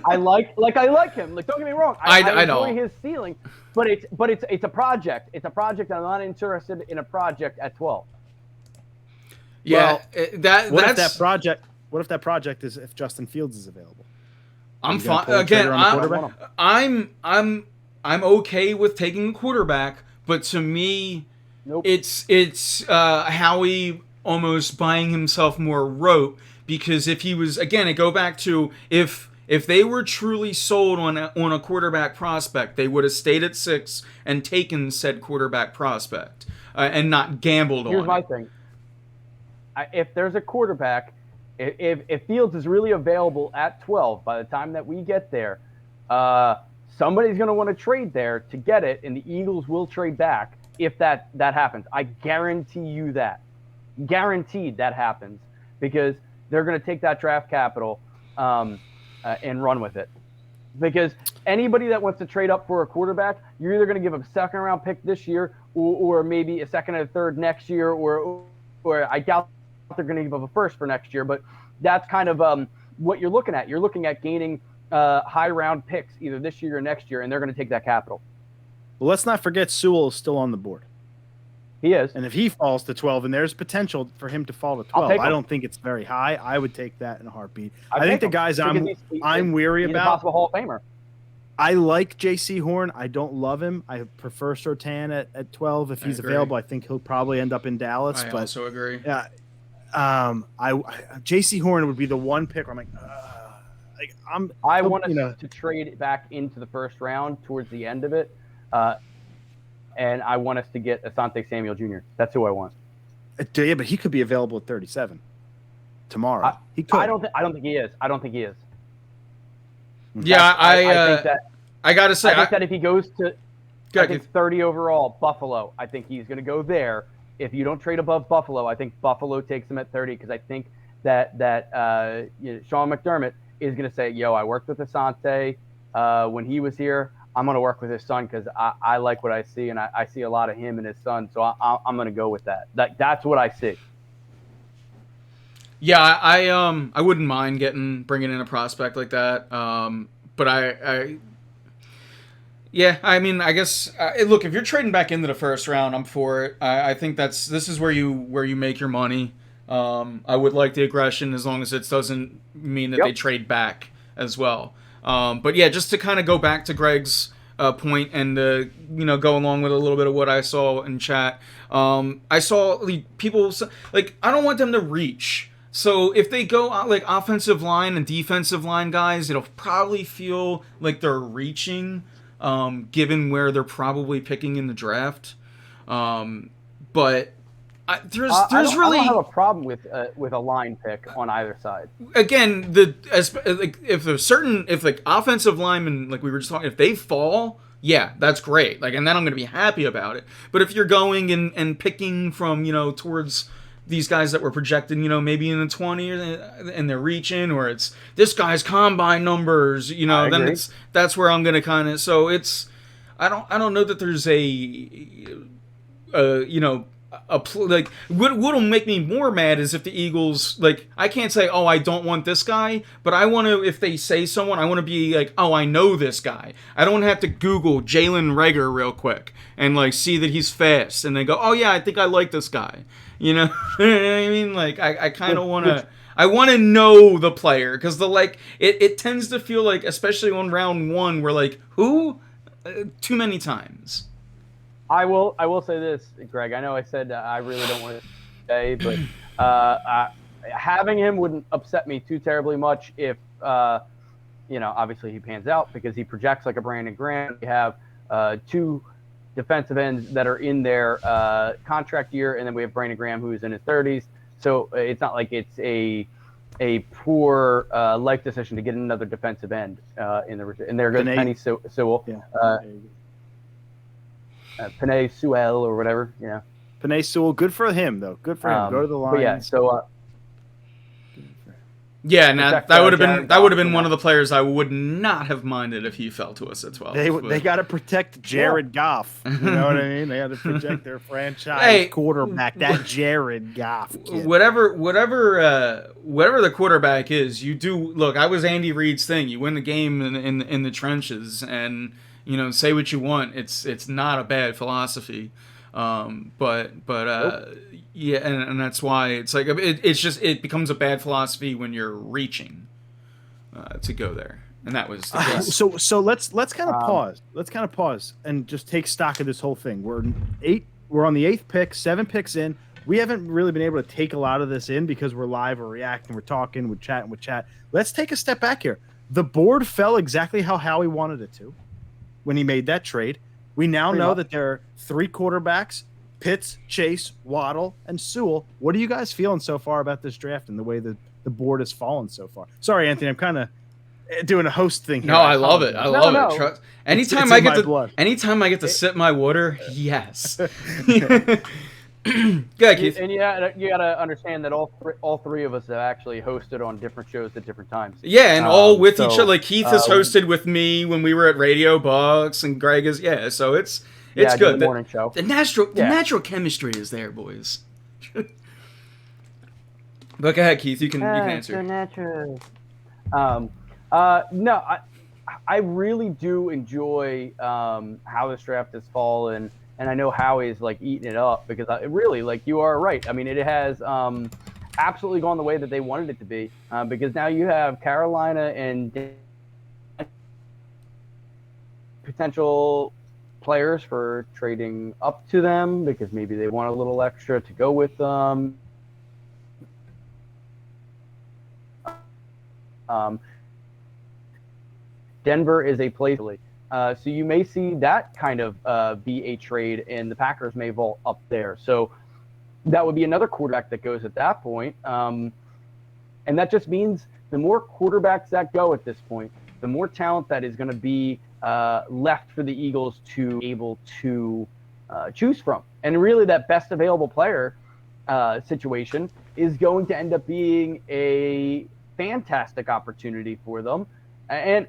I like him. Like, don't get me wrong. I I enjoy don't. his ceiling, but it's a project. It's a project. I'm not interested in a project at 12. Yeah, Well, What if that's. that project is if Justin Fields is available? I'm You gonna fine. pull the Again, trigger on the quarterback? I'm okay with taking a quarterback, but to me, Nope. it's Howie almost buying himself more rope, because if he was, again, I go back to if they were truly sold on a quarterback prospect, they would have stayed at 6 and taken said quarterback prospect and not gambled Here's on my it. thing. If there's a quarterback, if Fields is really available at 12 by the time that we get there, somebody's going to want to trade there to get it, and the Eagles will trade back if that happens. I guarantee you that. Guaranteed that happens, because they're going to take that draft capital and run with it. Because anybody that wants to trade up for a quarterback, you're either going to give them a second-round pick this year or maybe a second and a third next year, or I doubt they're going to give up a first for next year, but that's kind of what you're looking at. You're looking at gaining high round picks either this year or next year, and they're going to take that capital. Well, let's not forget Sewell is still on the board. He is. And if he falls to 12, and there's potential for him to fall to I'll 12, take I him. don't think it's very high. I would take that in a heartbeat. I'd I think take the him guys because I'm weary he's a about. possible Hall of Famer. I like J.C. Horn. I don't love him. I prefer Surtain at 12. If he's agree. available, I think he'll probably end up in Dallas. I but also agree. yeah, J.C. Horn would be the one pick where I'm like, I want us to trade it back into the first round towards the end of it, and I want us to get Asante Samuel Jr. That's who I want. Yeah, but he could be available at 37 tomorrow. He could. I don't think he is. I don't think he is. Yeah, I think that. I gotta say, I think that if he goes to, I think Keith. 30 overall, Buffalo. I think he's going to go there. If you don't trade above Buffalo, I think Buffalo takes him at 30 because I think that Sean McDermott is going to say, "Yo, I worked with Asante when he was here. I'm going to work with his son because I like what I see, and I see a lot of him and his son. So I'm going to go with that. That's what I see." Yeah, I wouldn't mind bringing in a prospect like that. But yeah, I mean, I guess look, if you're trading back into the first round, I'm for it. I think this is where you make your money. I would like the aggression as long as it doesn't mean that they trade back as well. But yeah, just to kind of go back to Greg's point and go along with a little bit of what I saw in chat. I saw people I don't want them to reach. So if they go like offensive line and defensive line guys, it'll probably feel like they're reaching, given where they're probably picking in the draft. But there's really, I don't have a problem with a line pick on either side. Again, if offensive linemen, like we were just talking, if they fall, yeah, that's great. And then I'm gonna be happy about it. But if you're going and picking from towards these guys that were projected, maybe in the 20 and they're reaching, or it's this guy's combine numbers, then that's where I'm gonna kind of. So I don't know that there's what'll make me more mad is if the Eagles, I can't say, oh, I don't want this guy, but I want to, if they say someone, I want to be like, oh, I know this guy. I don't have to Google Jalen Reagor real quick and see that he's fast and they go, oh yeah, I think I like this guy. You know what I mean? I kind of want to, I want to know the player because it tends to feel like, especially on round one, we're who? Too many times. I will say this, Greg. I know I said I really don't want to say, but having him wouldn't upset me too terribly much if, obviously he pans out because he projects like a Brandon Graham. We have two defensive ends that are in their contract year, and then we have Brandon Graham who's in his 30s. So it's not like it's a poor life decision to get another defensive end in the and there goes Penny Sewell. Yeah. Penei Sewell or whatever, Penei Sewell, good for him though. Good for him. Go to the Lions. Yeah, so that would have been one of the players I would not have minded if he fell to us at 12. They got to protect Jared Goff. You know what I mean? They had to protect their franchise quarterback. That Jared Goff kid. Whatever the quarterback is, you do look. I was Andy Reid's thing. You win the game in the trenches and. Say what you want. It's not a bad philosophy, but yeah, and that's why it's it becomes a bad philosophy when you're reaching to go there, and that was the case. So let's kind of pause. Let's kind of pause and just take stock of this whole thing. We're on the 8th pick, 7 picks in. We haven't really been able to take a lot of this in because we're live, we're reacting, we're talking, we're chatting with chat. Let's take a step back here. The board fell exactly how Howie wanted it to. When he made that trade, we now know that there are 3 quarterbacks: Pitts, Chase, Waddle, and Sewell. What are you guys feeling so far about this draft and the way that the board has fallen so far? Sorry, Anthony, I'm kind of doing a host thing here. No, I love it. I love it. Anytime I get to sip my water, yes. Good, Keith. And you gotta understand that all three of us have actually hosted on different shows at different times. Yeah, and all with each other. Like Keith has hosted with me when we were at Radio Bucks, and Greg is so it's good. The morning show. The natural chemistry is there, boys. But go ahead, Keith. You can answer. So natural. No, I really do enjoy how this draft has fallen. And I know Howie's eating it up because you are right. I mean, it has absolutely gone the way that they wanted it to be because now you have Carolina and potential players for trading up to them because maybe they want a little extra to go with them. Denver is a place. So you may see that kind of be a trade, and the Packers may vault up there. So that would be another quarterback that goes at that point. And that just means the more quarterbacks that go at this point, the more talent that is going to be left for the Eagles to be able to choose from. And really that best available player situation is going to end up being a fantastic opportunity for them. And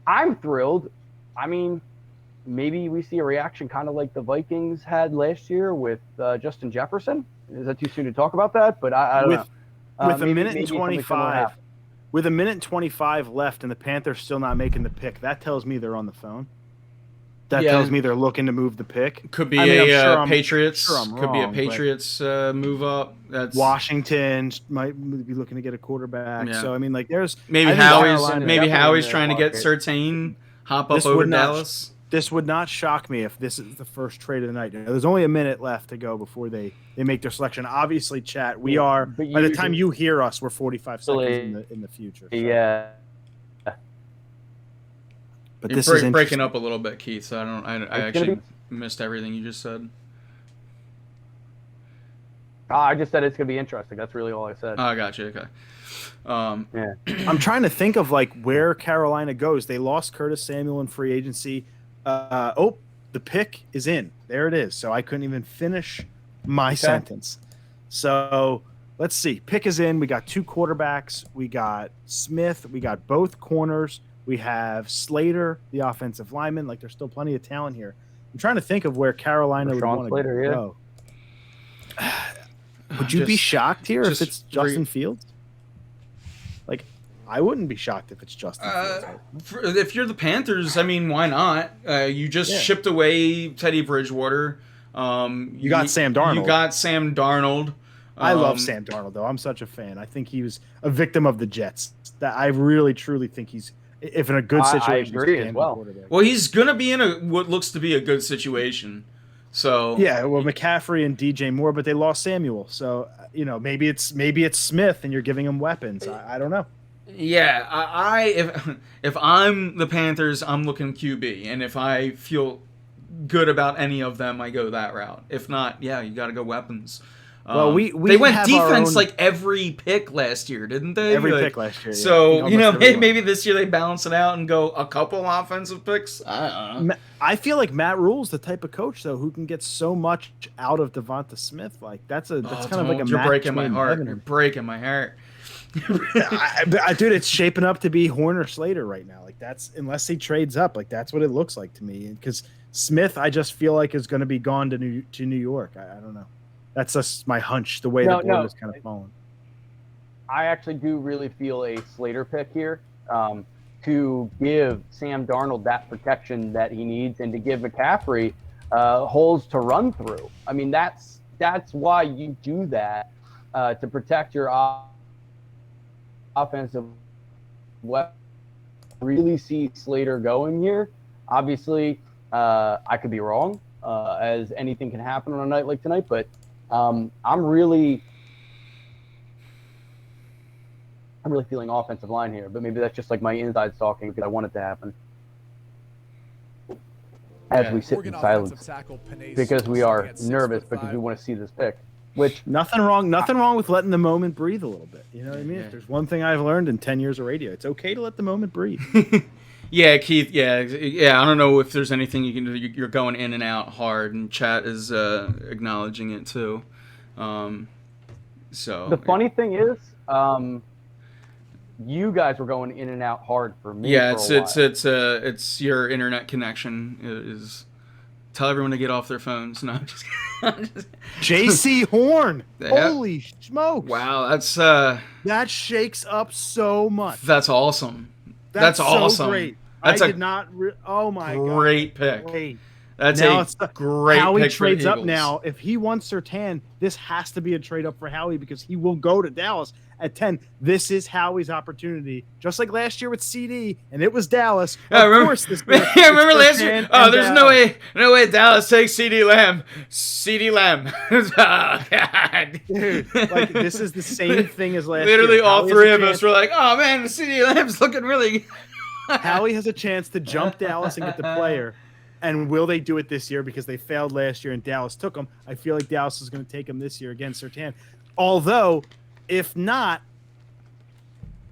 I'm thrilled. I mean, maybe we see a reaction kind of like the Vikings had last year with Justin Jefferson. Is that too soon to talk about that? But I don't know. With a minute and 25, with a minute and 25 left, and the Panthers still not making the pick, that tells me they're on the phone. That tells me they're looking to move the pick. Could be Patriots. Could be a Patriots move up. That's Washington might be looking to get a quarterback. Yeah. So I mean, like, there's maybe Howie's trying to get Surtain hop up over Dallas. This would not shock me if this is the first trade of the night. There's only a minute left to go before they make their selection. Obviously, chat, we are, by the time you hear us, we're 45 seconds in the future. So. Yeah. But this is breaking up a little bit, Keith, so I actually missed everything you just said. I just said it's going to be interesting. That's really all I said. Oh, I got you. Okay. Yeah. I'm trying to think of, like, where Carolina goes. They lost Curtis Samuel in free agency. The pick is in. There it is. So I couldn't even finish my sentence. So let's see. Pick is in. We got 2 quarterbacks. We got Smith. We got both corners. We have Slater, the offensive lineman. Like, there's still plenty of talent here. I'm trying to think of where Carolina would want to go. Would you be shocked here if it's Justin Fields? Like, I wouldn't be shocked if it's Justin Fields. If you're the Panthers, I mean, why not? You just shipped away Teddy Bridgewater. You got Sam Darnold. You got Sam Darnold. I love Sam Darnold, though. I'm such a fan. I think he was a victim of the Jets. That I really, truly think he's, if in a good situation, I agree as well. Well, he's going to be in what looks to be a good situation. So yeah, well, McCaffrey and DJ Moore, but they lost Samuel. So, you know, maybe it's Smith, and you're giving him weapons. I don't know. Yeah, if I'm the Panthers, I'm looking QB, and if I feel good about any of them, I go that route. If not, yeah, you got to go weapons. Well, they went defense like every pick last year, didn't they? Every pick last year. So maybe this year they balance it out and go a couple offensive picks. I don't know. I feel like Matt Rule's the type of coach though who can get so much out of Devonta Smith. Like that's kind of like a you're breaking my heart. You're breaking my heart. Dude, it's shaping up to be Horner Slater right now. Like that's unless he trades up, like that's what it looks like to me. Because Smith, I just feel like is going to be gone to New York. I don't know. That's just my hunch. The way the board is kind of falling. I actually do really feel a Slater pick here to give Sam Darnold that protection that he needs, and to give McCaffrey holes to run through. I mean, that's why you do that to protect your offensive weapon. Really see Slater going here. Obviously, I could be wrong, as anything can happen on a night like tonight, but I'm really feeling offensive line here, but maybe that's just like my insides talking because I want it to happen. As we sit in silence because we are nervous because we want to see this pick. Which nothing wrong with letting the moment breathe a little bit. You know what I mean? Yeah. If there's one thing I've learned in 10 years of radio, it's okay to let the moment breathe. Yeah, Keith. Yeah. I don't know if there's anything you can do. You're going in and out hard, and chat is acknowledging it too. So the funny thing is, you guys were going in and out hard for me. Yeah, it's your internet connection is. Tell everyone to get off their phones. No, I'm just J.C. Horn. Holy smokes! Wow, that shakes up so much. That's awesome. That's awesome. So great. That's oh my god! Great pick. Great. That's a great Howie pick. Trades up now. If he wants Surtain, this has to be a trade up for Howie because he will go to Dallas at 10. This is Howie's opportunity, just like last year with CD, and it was Dallas. Of course, this. Remember last year? Oh, there's no way Dallas takes CD Lamb. CD Lamb. Oh God. Dude, like this is the same thing as last Literally, year. all three of us were like, "Oh man, CD Lamb's looking really." Howie has a chance to jump Dallas and get the player. And will they do it this year because they failed last year and Dallas took them? I feel like Dallas is going to take them this year against Surtain. Although, if not,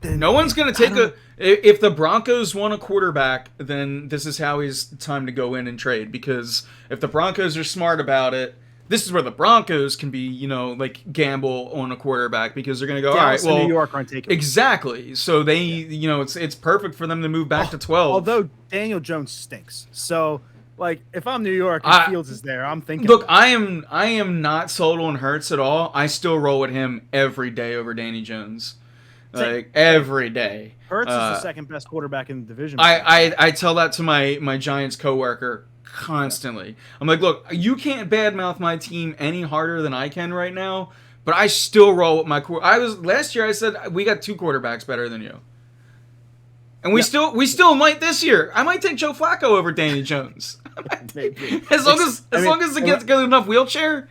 then no one's going to take if the Broncos want a quarterback, then this is Howie's time to go in and trade. Because if the Broncos are smart about it, this is where the Broncos can be, like gamble on a quarterback because they're going to go, Dallas all right, well, and New York aren't taking exactly. So they, it's perfect for them to move back to 12. Although Daniel Jones stinks. So, like, if I'm New York and Fields is there, I'm thinking. Look, I am not sold on Hurts at all. I still roll with him every day over Danny Jones. Like, every day. Hurts is the second best quarterback in the division. I tell that to my Giants coworker constantly. I'm like, look, you can't badmouth my team any harder than I can right now, but I still roll with my last year I said we got 2 quarterbacks better than you. And we still might this year. I might take Joe Flacco over Danny Jones. as long as it gets good enough wheelchair.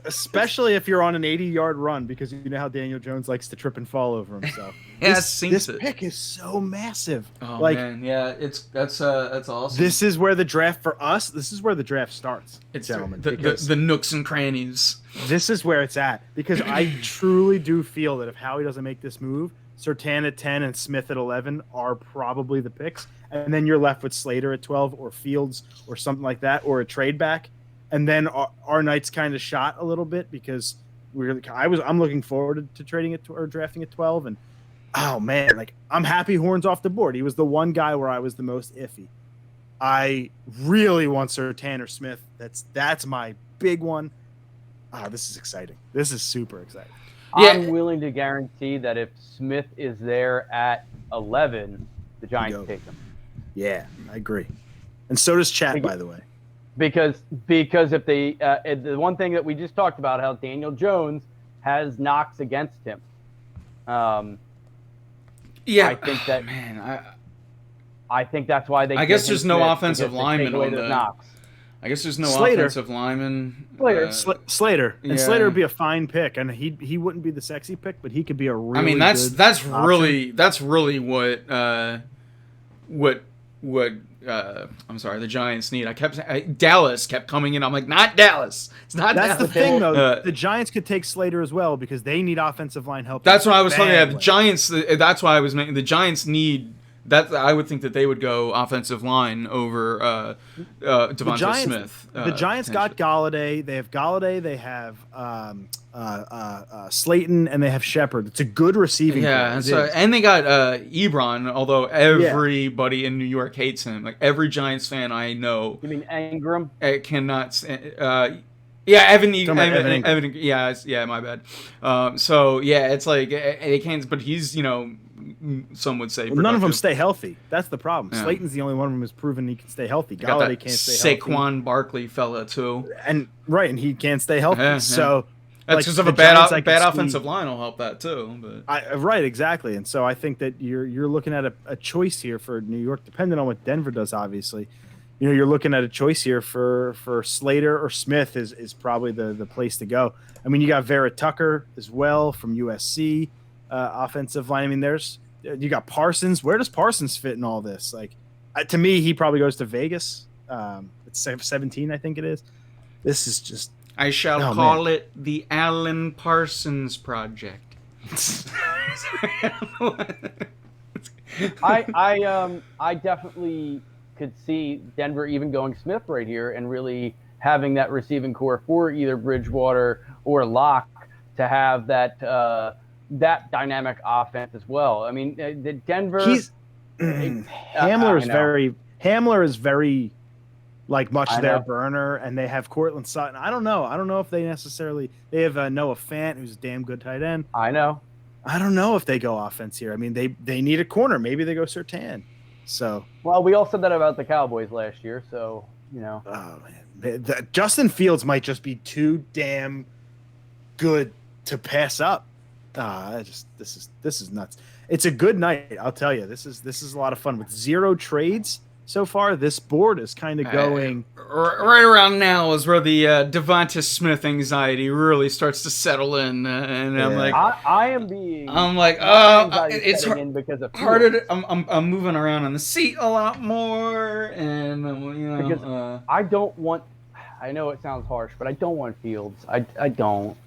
Especially if you're on an 80-yard run, because you know how Daniel Jones likes to trip and fall over himself. This pick is so massive. Oh man, yeah, that's awesome. This is where the draft for us. This is where the draft starts, gentlemen. The nooks and crannies. This is where it's at because I truly do feel that if Howie doesn't make this move, Surtain at 10 and Smith at 11 are probably the picks, and then you're left with Slater at 12 or Fields or something like that, or a trade back. And then our night's kind of shot a little bit because I'm looking forward to trading it or drafting at 12. And oh man, like I'm happy Horn's off the board. He was the one guy where I was the most iffy. I really want Surtain or Smith. That's my big one. This is exciting. This is super exciting. Yeah. I'm willing to guarantee that if Smith is there at 11, the Giants take him. Yeah, I agree. And so does Chat, by the way. Because if they the one thing that we just talked about, how Daniel Jones has knocks against him. I think that I think that's why they. I guess there's no offensive lineman on the knocks. I guess there's no offensive lineman. Slater. And Slater would be a fine pick, and he wouldn't be the sexy pick, but he could be a really. I mean, that's really what I'm sorry, the Giants need. Dallas kept coming in. I'm like, not Dallas. It's not Dallas. That's the thing, though. The Giants could take Slater as well because they need offensive line help. That's what I was talking about. The Giants. That's why I was making the Giants need. That I would think that they would go offensive line over Devonta Smith. The Giants got Galladay. They have Galladay. They have Slayton, and they have Shepard. It's a good receiving. Yeah, and they got Ebron. Although everybody in New York hates him, like every Giants fan I know. You mean Ingram? Cannot. Evan Ingram. Yeah, my bad. It's like they can't. But he's some would say none of them stay healthy. That's the problem. Yeah. Slayton's the only one of them who's proven he can stay healthy. Galladay can't stay healthy. Saquon Barkley fella too, and he can't stay healthy. Yeah. So that's because of a bad offensive line will help that too. But right, exactly. And so I think that you're looking at a choice here for New York, depending on what Denver does. Obviously, you're looking at a choice here for Slater or Smith is probably the place to go. I mean, you got Vera Tucker as well from USC. Offensive line. I mean, you got Parsons. Where does Parsons fit in all this? Like, to me, he probably goes to Vegas. It's 17, I think it is. This is just. I shall call it the Alan Parsons Project. I definitely could see Denver even going Smith right here and really having that receiving core for either Bridgewater or Locke to have that dynamic offense as well. I mean, the Denver. Hamler is very like much their burner, and they have Cortland Sutton. I don't know if they necessarily. They have Noah Fant, who's a damn good tight end. I don't know if they go offense here. I mean, they need a corner. Maybe they go Surtain. So. Well, we all said that about the Cowboys last year, so Oh man, Justin Fields might just be too damn good to pass up. This is nuts. It's a good night, I'll tell you. This is a lot of fun with 0 trades. so far. This board is kind of going right around now is where the Devonta Smith anxiety really starts to settle in, and I'm like, I am being. I'm like, it's in because of harder. I'm moving around on the seat a lot more, and because I don't want. I know it sounds harsh, but I don't want Fields. I don't.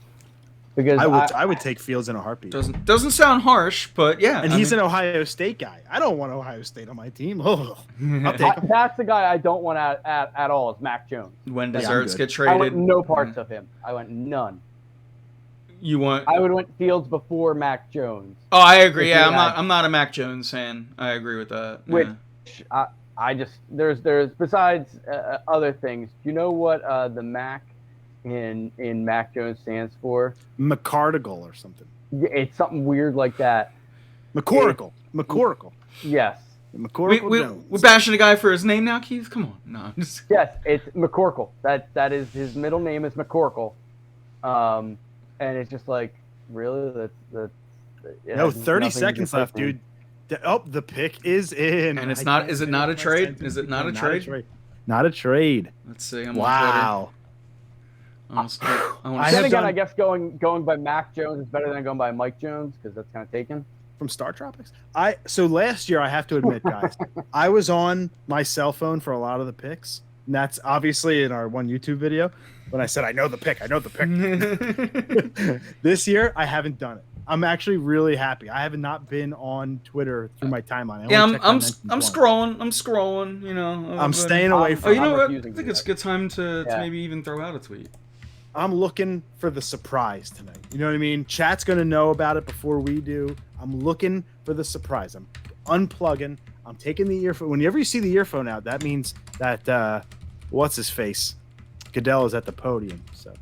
Because I would take Fields in a heartbeat. Doesn't sound harsh, but yeah. And he's an Ohio State guy. I don't want Ohio State on my team. Oh, I'll take him. That's the guy I don't want at all is Mac Jones. When does Ertz get traded? I want no parts of him. I want none. I would want Fields before Mac Jones. Oh, I agree. Yeah, I'm not a Mac Jones fan. I agree with that. Which I just there's besides other things. Do you know what the Mac in Mac Jones stands for? McCartigal or something. It's something weird like that. McCorkle. Yes. McCorkle. We're bashing a guy for his name now, Keith? Come on. No. Yes, it's McCorkle. That is his middle name is McCorkle. And it's just like, really? No, 30 seconds left, dude. The pick is in. And it's not. Is it not a trade? Is it not a trade? Not a trade. Let's see. Wow. I guess going by Mac Jones is better than going by Mike Jones because that's kind of taken from Star Tropics. So last year, I have to admit, guys, I was on my cell phone for a lot of the picks. And that's obviously in our one YouTube video when I said I know the pick. This year, I haven't done it. I'm actually really happy. I have not been on Twitter through my timeline. I'm scrolling. You know, I'm staying away from. Oh, you know what? I think it's a good time to maybe even throw out a tweet. I'm looking for the surprise tonight. You know what I mean? Chat's going to know about it before we do. I'm looking for the surprise. I'm unplugging. I'm taking the earphone. Whenever you see the earphone out, that means that, what's his face? Goodell is at the podium. So,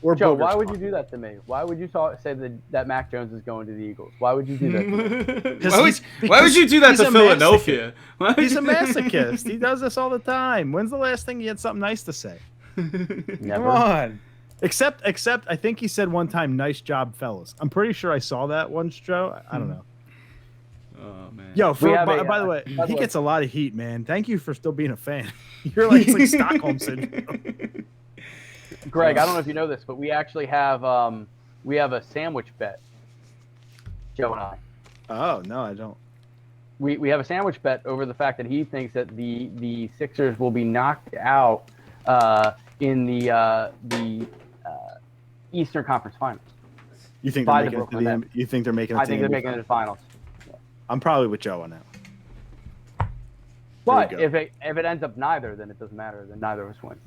or Joe, why would you do that to me? Why would you say that Mac Jones is going to the Eagles? Why would you do that to me? Why would you do that to Philadelphia? He's a masochist. He does this all the time. When's the last thing he had something nice to say? Never. Come on. Except, I think he said one time, "Nice job, fellas." I'm pretty sure I saw that once, Joe. I don't know. Oh man. Yo, by the way, he gets a lot of heat, man. Thank you for still being a fan. It's like Stockholm syndrome. Greg, I don't know if you know this, but we actually have a sandwich bet. Joe and I. Oh no, I don't. We have a sandwich bet over the fact that he thinks that the Sixers will be knocked out in the Eastern Conference Finals. You think they're making it to the end? You think they're making it? I think they're making it to the finals. Yeah. I'm probably with Joe on that. But if it ends up neither, then it doesn't matter. Then neither of us win.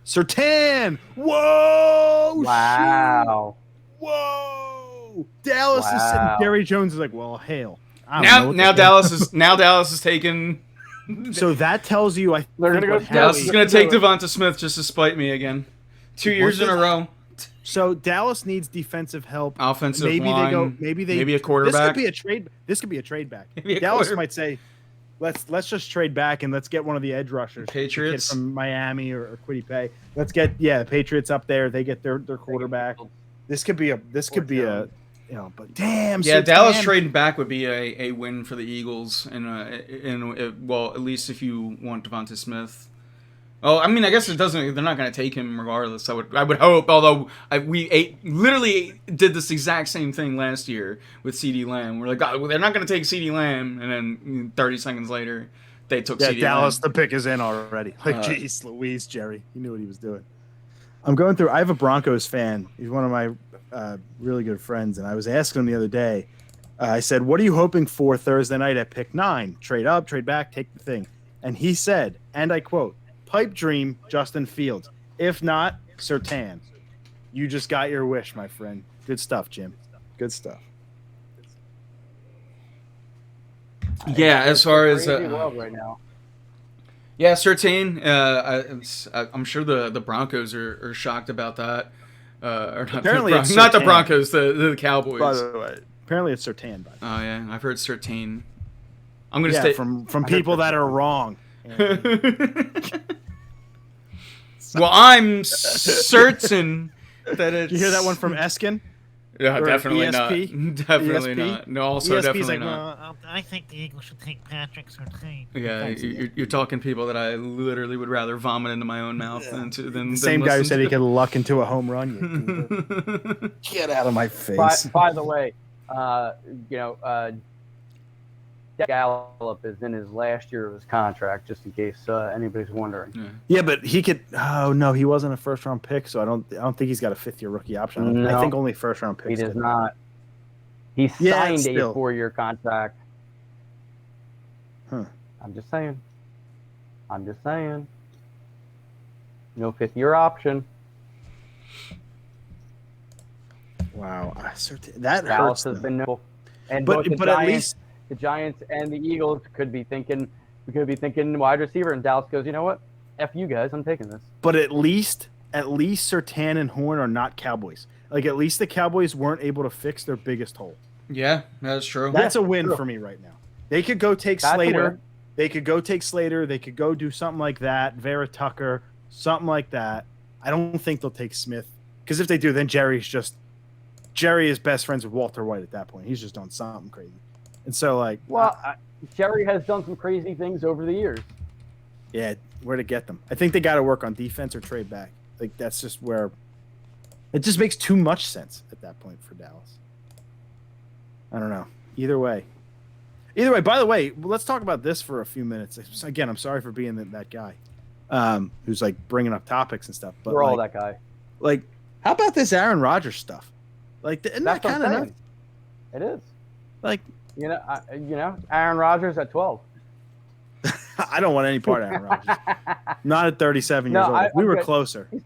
Sertan! Whoa! Wow! Shoot. Whoa! Dallas is sitting. Jerry Jones is like, well, hail. Now Dallas is taking. So that tells you, Dallas is going to take Devonta Smith just to spite me again. 2 years in a row. So Dallas needs defensive help. Offensive maybe line. Maybe a quarterback. This could be a trade back. Dallas might say, let's just trade back and let's get one of the edge rushers. Patriots from Miami or Kwity Paye. Let's get the Patriots up there. They get their quarterback. This could be a but damn. Yeah, Dallas trading back would be a win for the Eagles, and well, at least if you want Devonta Smith. Oh, I mean, I guess it doesn't. They're not going to take him regardless. I would hope. Although we literally did this exact same thing last year with CeeDee Lamb. We're like, oh, they're not going to take CeeDee Lamb, and then 30 seconds later, they took CeeDee Lamb. Dallas, the pick is in already. Jeez Louise, Jerry, he knew what he was doing. I'm going through. I have a Broncos fan. He's one of my really good friends, and I was asking him the other day. I said, "What are you hoping for Thursday night at pick 9? Trade up, trade back, take the thing." And he said, and I quote, "Pipe dream, Justin Fields. If not, Sertan. You just got your wish, my friend." Good stuff, Jim. Good stuff. Yeah, as far as world right now. Yeah, Sertan. I'm sure the Broncos are shocked about that. Or not apparently, not the Broncos, the Cowboys. By the way, apparently it's Sertan. Oh yeah, I've heard Sertan. I'm gonna stay from people that are wrong. Well, I'm certain that it's. Did you hear that one from Eskin? Yeah, Or definitely ESP? not. Definitely ESP? not. No, also ESP's definitely like, not. Well, I think the Eagles should take Patrick Surtain. Yeah, Thanks, you're talking people that I literally would rather vomit into my own mouth than the same guy who said he could listen luck into a home run. You goober. to. Get out of my face. By the way, Gallup is in his last year of his contract, just in case anybody's wondering. Yeah, but he could. Oh no, he wasn't a first round pick, so I don't think he's got a 5th year rookie option. I No. think only first round picks. He does get it. not. He Yeah, signed a still. 4-year contract. Huh. I'm just saying. No 5th year option. Wow, that Dallas hurts. has been no. And But both the but at Giants, least the Giants and the Eagles could be thinking wide receiver, and Dallas goes, you know what? F you guys, I'm taking this. But at least Surtain and Horn are not Cowboys. Like at least the Cowboys weren't able to fix their biggest hole. Yeah, that's true. That's a win true. for me right now. They could go take That's a Slater. win. They could go take Slater. They could go do something like that. Vera Tucker, something like that. I don't think they'll take Smith because if they do, then Jerry is best friends with Walter White at that point. He's just done something crazy. And so like, Jerry has done some crazy things over the years. yeah, where to get them? I think they got to work on defense or trade back. Like that's just where it just makes too much sense at that point for Dallas. I don't know. Either way. By the way, let's talk about this for a few minutes. Again, I'm sorry for being that guy who's like bringing up topics and stuff. But We're all like, that guy. Like, how about this Aaron Rodgers stuff? Like, isn't that That's what kind I'm of saying. It is. like? Aaron Rodgers at 12. I don't want any part of Aaron Rodgers. Not at 37 years old. We were closer. He's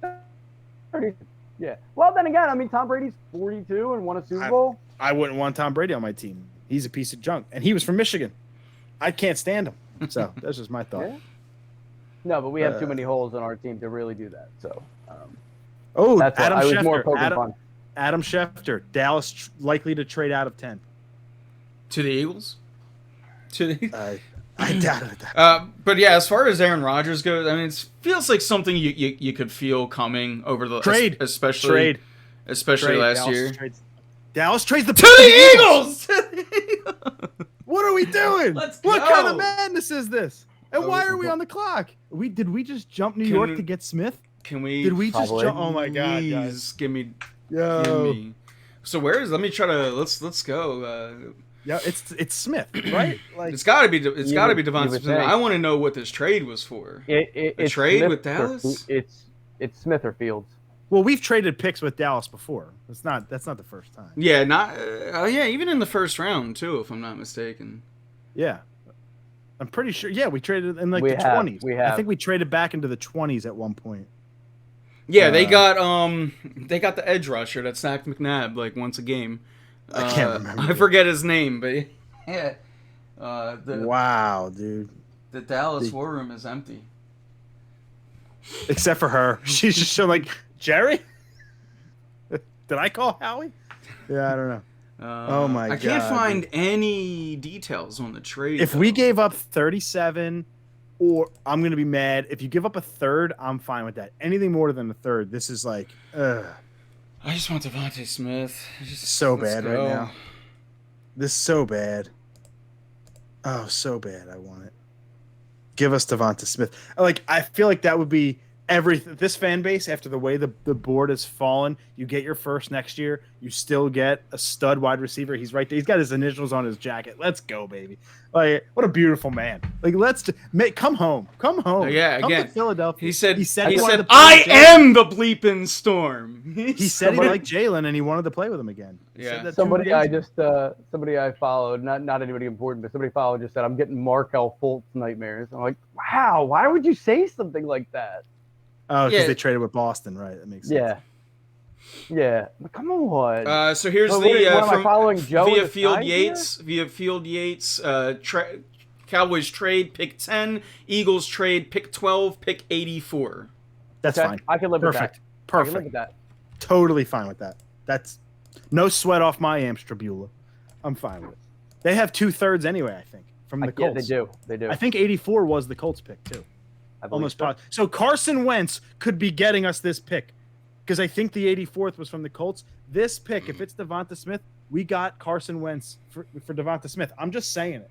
30. Yeah. Well, then again, I mean, Tom Brady's 42 and won a Super Bowl. I wouldn't want Tom Brady on my team. He's a piece of junk, and he was from Michigan. I can't stand him. So that's just my thought. Yeah. No, but we have too many holes in our team to really do that. So. Adam I was Schefter. more poking fun. Adam Schefter. Dallas likely to trade out of 10. To the Eagles? I doubt it. But yeah, as far as Aaron Rodgers goes, I mean, it feels like something you could feel coming over the trade, especially last year. Dallas trades the To the Eagles. What are we doing? Let's What go. kind of madness is this? And why are we on the clock? Did we just jump New York to get Smith? Can we? Did we just Probably. jump? Oh my god, Please guys. give me. Yo. So where is? Let me try to. Let's go. Yeah, it's Smith, right? Like It's got to be. It's got to be Devonta would Smith. think. I want to know what this trade was for. It's trade Smith with Dallas? It's Smith or Fields. well, we've traded picks with Dallas before. That's not the first time. Yeah, not. Yeah, even in the first round too, if I'm not mistaken. Yeah. I'm pretty sure. Yeah, we traded in like We the have, 20s. we I have. think we traded back into the 20s at one point. Yeah, they got the edge rusher that sacked McNabb like once a game. I can't remember. I forget his name, but yeah. Wow, dude. The Dallas War Room is empty. Except for her. She's just showing like, Jerry? Did I call Howie? Yeah, I don't know. Oh my god. I can't find any details on the trade. If we gave up 37, or I'm going to be mad. If you give up a third, I'm fine with that. Anything more than a third, this is like, ugh. I just want Devonta Smith. So let's bad go. right now. This is so bad. Oh, so bad. I want it. Give us Devonta Smith. Like, I feel like that would be this fan base, after the way the board has fallen, you get your first next year, you still get a stud wide receiver. He's right there. He's got his initials on his jacket. Let's go, baby. Like, what a beautiful man. Like, come home. Come home. Yeah, Come again. to Philadelphia. He said, he wanted to play I with Jalen. am the bleeping storm. He said he liked Jalen and he wanted to play with him again. He Yeah. said that 2 Somebody days ago. somebody I followed, not anybody important, but somebody followed just said, I'm getting Markel Fultz nightmares. I'm like, wow, why would you say something like that? Oh, because Yeah. they traded with Boston, right? That makes sense. Yeah. But come on. So here's What am I from following Joe via in the Field sky Yates. Via Field Yates. Cowboys trade pick 10. Eagles trade pick 12. Pick 84. That's Okay, fine. I can live with that. Perfect. I can live Perfect. with that. Totally fine with that. That's no sweat off my Amstrabula. I'm fine with it. They have 2/3 anyway, I think, from the Yeah, Colts. they do. They do. I think 84 was the Colts pick too. I believe Almost so. positive. So Carson Wentz could be getting us this pick because I think the 84th was from the Colts. This pick, if it's Devonta Smith, we got Carson Wentz for Devonta Smith. I'm just saying it.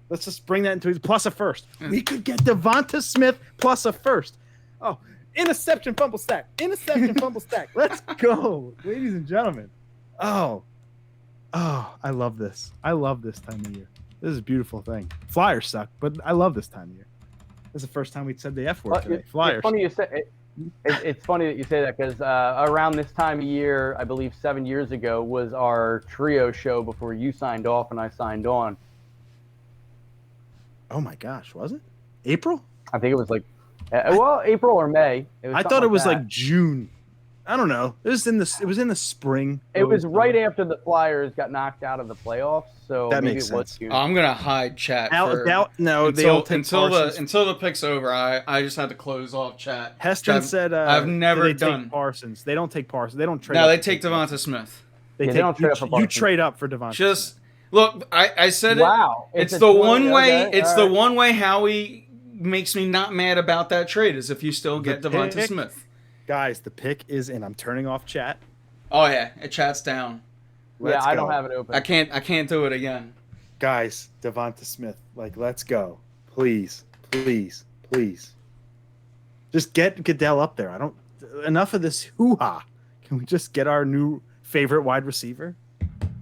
Let's just bring that into plus a first. We could get Devonta Smith plus a first. Oh, interception, fumble stack. Interception, fumble stack. Let's go, ladies and gentlemen. Oh, I love this. I love this time of year. This is a beautiful thing. Flyers suck, but I love this time of year. This is the first time we said the F word today. Flyers. It's funny you say it's funny that you say that because around this time of year, I believe 7 years ago, was our trio show before you signed off and I signed on. Oh my gosh, was it April? I think it was like, April or May. I thought it was like June. I don't know. It was in the spring. It was right after the Flyers got knocked out of the playoffs, so that maybe makes it was sense. June. I'm gonna hide chat No, they all take until the pick's over. I just had to close off chat. Heston said, I've never done take Parsons. They don't take Parsons. They don't trade. No, up they to take Devonta Smith. They don't trade up for you Parsons. trade up for Devonta. Just look. I said it. Wow, It's the one way. It's the one way Howie makes me not mad about that trade is if you still get Devonta Smith. Guys, the pick is in. I'm turning off chat. Oh yeah, it chats down. Let's I go. don't have it open. I can't do it again. Guys, Devonta Smith, let's go. Please. Just get Goodell up there. Enough of this hoo-ha. Can we just get our new favorite wide receiver?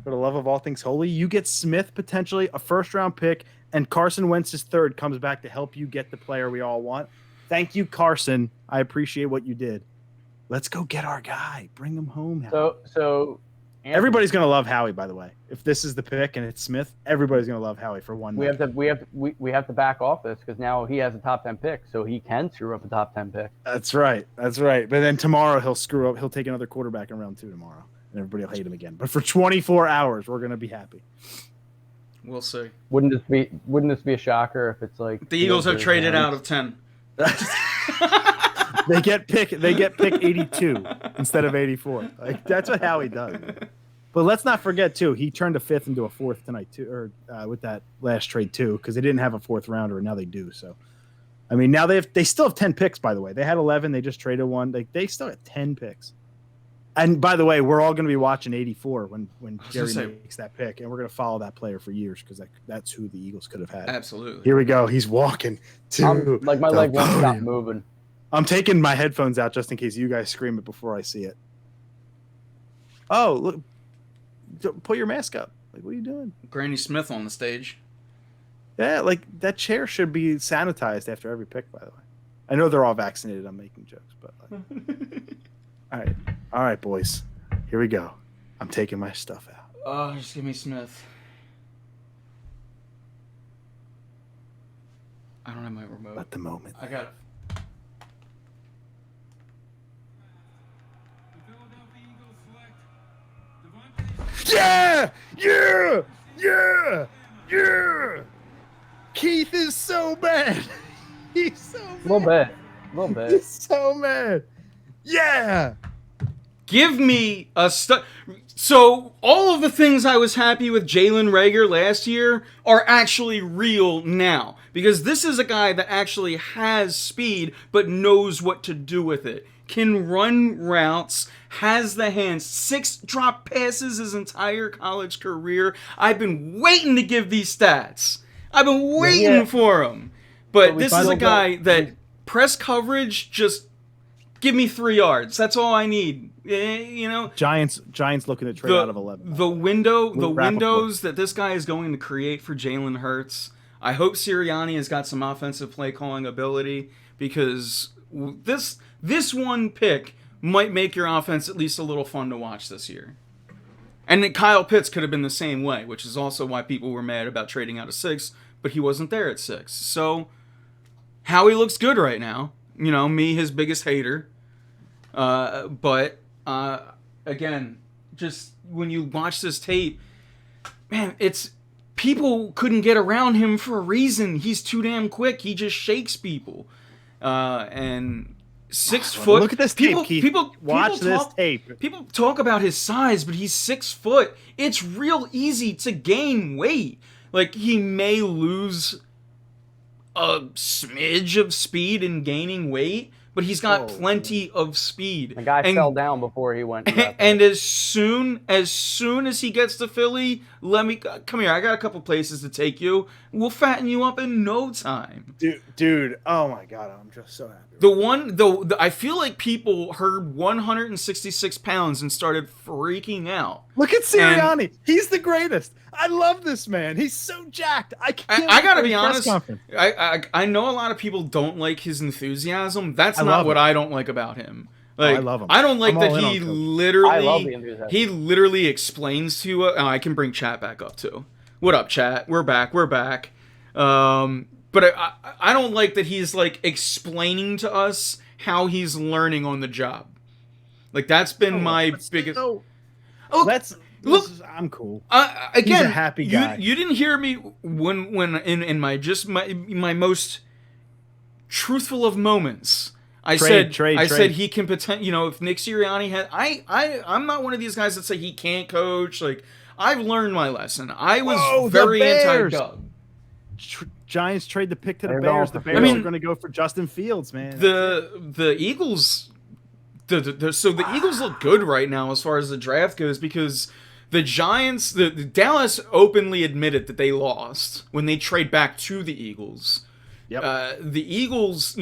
For the love of all things holy, you get Smith, potentially a first-round pick, and Carson Wentz's third comes back to help you get the player we all want. Thank you, Carson. I appreciate what you did. Let's go get our guy. Bring him home. Howie. So Anthony, everybody's gonna love Howie. By the way, if this is the pick and it's Smith, everybody's gonna love Howie for one. We have to back off this because now he has a top 10 pick, so he can screw up a top 10 pick. That's right. But then tomorrow he'll screw up. He'll take another quarterback in round 2 tomorrow, and everybody will hate him again. But for 24 hours, we're gonna be happy. We'll see. Wouldn't this be a shocker if it's like The Eagles have traded out of 10. They get pick 82 instead of 84. Like that's what Howie does. But let's not forget too, he turned a fifth into a fourth tonight too, or with that last trade too, because they didn't have a fourth rounder and now they do. So, I mean, now they still have 10 picks. By the way, they had 11. They just traded one. They still have 10 picks. And by the way, we're all going to be watching 84 when Jerry makes that pick, and we're going to follow that player for years because that's who the Eagles could have had. Absolutely. Here we go. He's walking to my leg won't stop moving. I'm taking my headphones out just in case you guys scream it before I see it. Oh, look! Put your mask up. Like, what are you doing? Granny Smith on the stage. Yeah, like that chair should be sanitized after every pick. By the way, I know they're all vaccinated. I'm making jokes, but all right, boys. Here we go. I'm taking my stuff out. Oh, just give me Smith. I don't have my remote. At the moment. I got it. Yeah! Yeah! Yeah! Yeah! Keith is so mad. He's so mad. A little bit. He's so mad. Yeah! Give me a So all of the things I was happy with Jalen Reagor last year are actually real now. Because this is a guy that actually has speed, but knows what to do with it. Can run routes, has the hands, 6 drop passes his entire college career. I've been waiting to give these stats. I've been waiting for them. But this is a guy that press coverage, just give me 3 yards. That's all I need. You know, Giants looking to trade out of 11. The windows that this guy is going to create for Jalen Hurts. I hope Sirianni has got some offensive play calling ability because this one pick might make your offense at least a little fun to watch this year. And then Kyle Pitts could have been the same way, which is also why people were mad about trading out of 6, but he wasn't there at 6. So Howie looks good right now. You know, me, his biggest hater. But again, just when you watch this tape, man, people couldn't get around him for a reason. He's too damn quick. He just shakes people. And 6 foot. Look at this tape, Keith. Watch this tape. People talk about his size, but he's 6 foot. It's real easy to gain weight. Like, he may lose a smidge of speed in gaining weight, but he's got Oh, plenty of speed. The guy and, fell down before he went. And as soon as he gets to Philly, come here. I got a couple places to take you. We'll fatten you up in no time. Dude, oh my God, I'm just so happy. I feel like people heard 166 pounds and started freaking out. Look at Sirianni. He's the greatest. I love this man. He's so jacked. I gotta be honest. I know a lot of people don't like his enthusiasm. That's not what I don't like about him. Like, I love him. I don't like that he literally explains to I can bring chat back up too. What up, chat? We're back. But I don't like that he's like explaining to us how he's learning on the job. Like, that's been my biggest. I'm cool. Again, he's a happy guy. You didn't hear me when in my most truthful of moments. I said he can pretend. If Nick Sirianni had, I'm not one of these guys that say he can't coach. Like, I've learned my lesson. I was very anti-Doug. Giants trade the pick to the Bears. The Bears are going to go for Justin Fields, man. The Eagles. So the Eagles look good right now as far as the draft goes, because the Giants, the Dallas openly admitted that they lost when they trade back to the Eagles. Yep. The Eagles,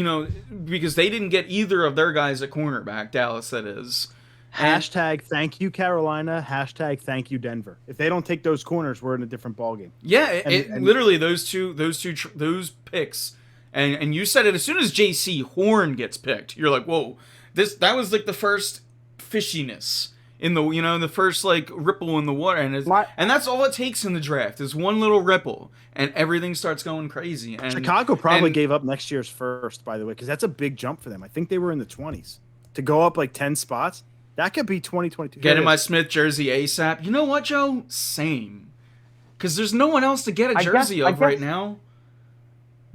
because they didn't get either of their guys at cornerback, Dallas, that is. Hashtag thank you, Carolina. Hashtag thank you, Denver. If they don't take those corners, we're in a different ballgame. Yeah, and literally those picks, and you said it as soon as J.C. Horn gets picked, you're like, whoa, that was like the first fishiness in the the first like ripple in the water, and that's all it takes in the draft is one little ripple, and everything starts going crazy. And Chicago probably gave up next year's first, by the way, because that's a big jump for them. I think they were in the 20s to go up like 10 spots. That could be 2022. Get in my Smith jersey ASAP. You know what, Joe? Same. Because there's no one else to get a jersey of right now.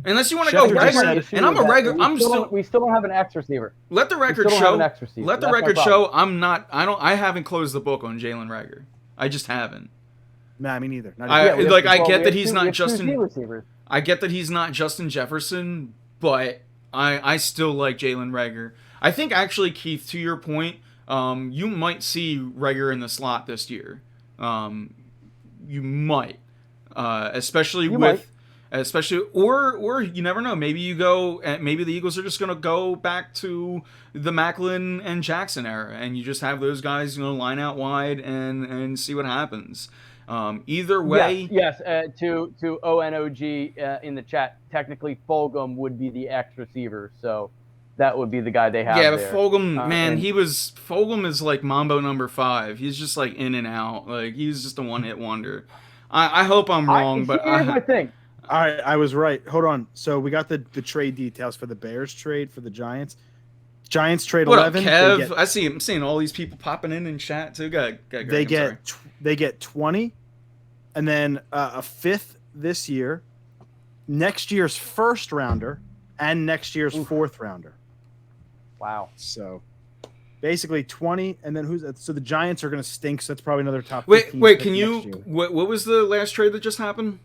Unless you want to go regular. And I'm a regular. We still don't have an X receiver. Let the record show. I haven't closed the book on Jalen Reagor. I just haven't. Nah, me neither. I get that he's not Justin. I get that he's not Justin Jefferson, but I still like Jalen Reagor. I think actually, Keith, to your point, you might see Reagor in the slot this year. You might, especially or you never know. Maybe maybe the Eagles are just gonna go back to the Macklin and Jackson era, and you just have those guys, line out wide and see what happens. Either way, yes. To ONOG in the chat, technically Fulgham would be the X receiver, so that would be the guy they have. Yeah, but Fulgham, Fulgham is like Mambo number 5. He's just like in and out. Like, he's just a one-hit wonder. I hope I'm wrong, but here's my thing. All right, I was right. Hold on. So we got the trade details for the Bears trade for the Giants. Giants trade what 11. Up, Kev? I'm seeing all these people popping in chat too. They get 20, and then a 5th this year, next year's first rounder, and next year's 4th rounder. Wow. So basically 20, and then so the Giants are going to stink. So that's probably another top. Wait, can you? What was the last trade that just happened?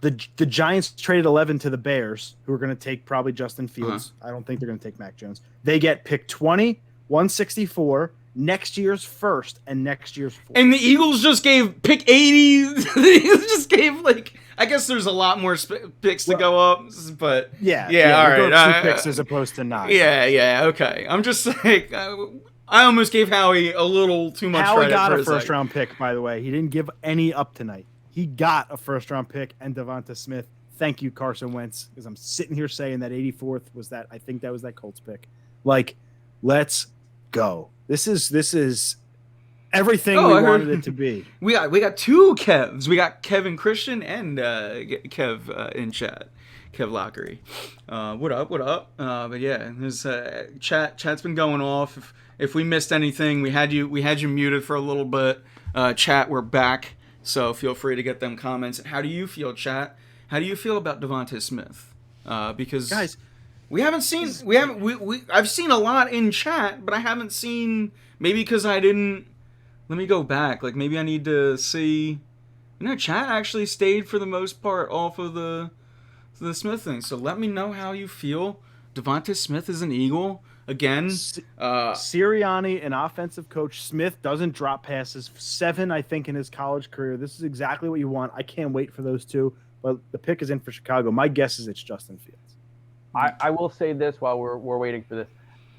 The Giants traded 11 to the Bears, who are going to take probably Justin Fields. I don't think they're going to take Mac Jones. They get pick 20, 164, next year's first, and next year's 4th. And the Eagles just gave pick 80. The Eagles just gave I guess there's a lot more picks to go up, but yeah. All right, 2 picks as opposed to 9. Yeah, okay. I'm just like, I almost gave Howie a little too much credit. Howie got a first-round pick, by the way. He didn't give any up tonight. He got a first-round pick and Devonta Smith. Thank you, Carson Wentz, because I'm sitting here saying that 84th was that. I think that was that Colts pick. Like, let's go. This is everything we wanted it to be. We got 2 Kevs. We got Kevin Christian and Kev in chat. Kev Lockery. What up? But yeah, there's chat's been going off. If we missed anything, we had you muted for a little bit. Chat, we're back. So feel free to get them comments. How do you feel, chat? How do you feel about Devonta Smith? Because guys, I've seen a lot in chat, but I haven't seen, maybe because I didn't. Let me go back. Like, maybe I need to see. Chat actually stayed for the most part off of the Smith thing. So let me know how you feel. Devonta Smith is an Eagle. again. Sirianni, an offensive coach. Smith doesn't drop passes. 7, I think, in his college career. This is exactly what you want. I can't wait for those two. But the pick is in for Chicago. My guess is it's Justin Fields. I will say this while we're waiting for this,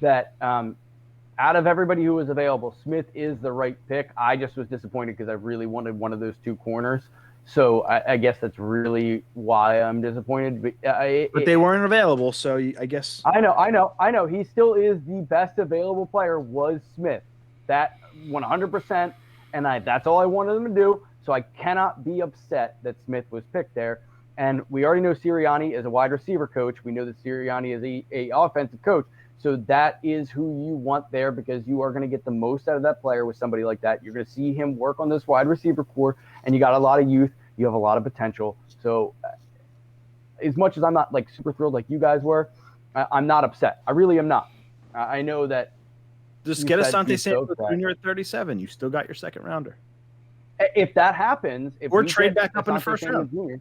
that out of everybody who was available, Smith is the right pick. I just was disappointed because I really wanted one of those two corners. So I guess that's really why I'm disappointed. But they weren't available, so I guess. I know. He still is the best available player. Was Smith that 100%? And that's all I wanted them to do. So I cannot be upset that Smith was picked there. And we already know Sirianni is a wide receiver coach. We know that Sirianni is a offensive coach. So that is who you want there because you are going to get the most out of that player with somebody like that. You're going to see him work on this wide receiver core, and you got a lot of youth. You have a lot of potential. So as much as I'm not like super thrilled like you guys were, I'm not upset. I really am not. I know that. Just get Asante Samuel Jr. at 37. You still got your second rounder. If that happens, or trade back up in the first round. Jr.,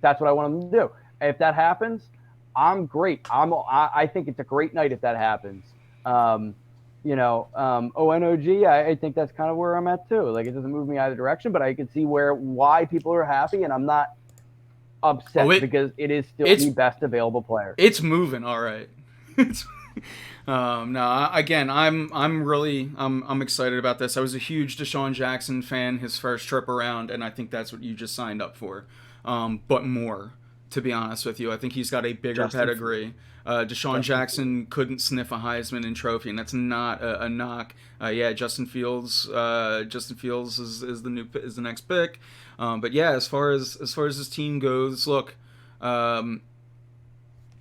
that's what I want them to do. If that happens, I'm great. I think it's a great night if that happens. ONOG, I think that's kind of where I'm at too. Like it doesn't move me either direction, but I can see why people are happy, and I'm not upset because it is still the best available player. It's moving, all right. No, again, I'm excited about this. I was a huge Deshaun Jackson fan his first trip around, and I think that's what you just signed up for. But more, to be honest with you, I think he's got a bigger pedigree. Deshaun Jackson couldn't sniff a Heisman trophy, and that's not a knock. Justin Fields. Justin Fields is the next pick. But yeah, as far as his team goes, look.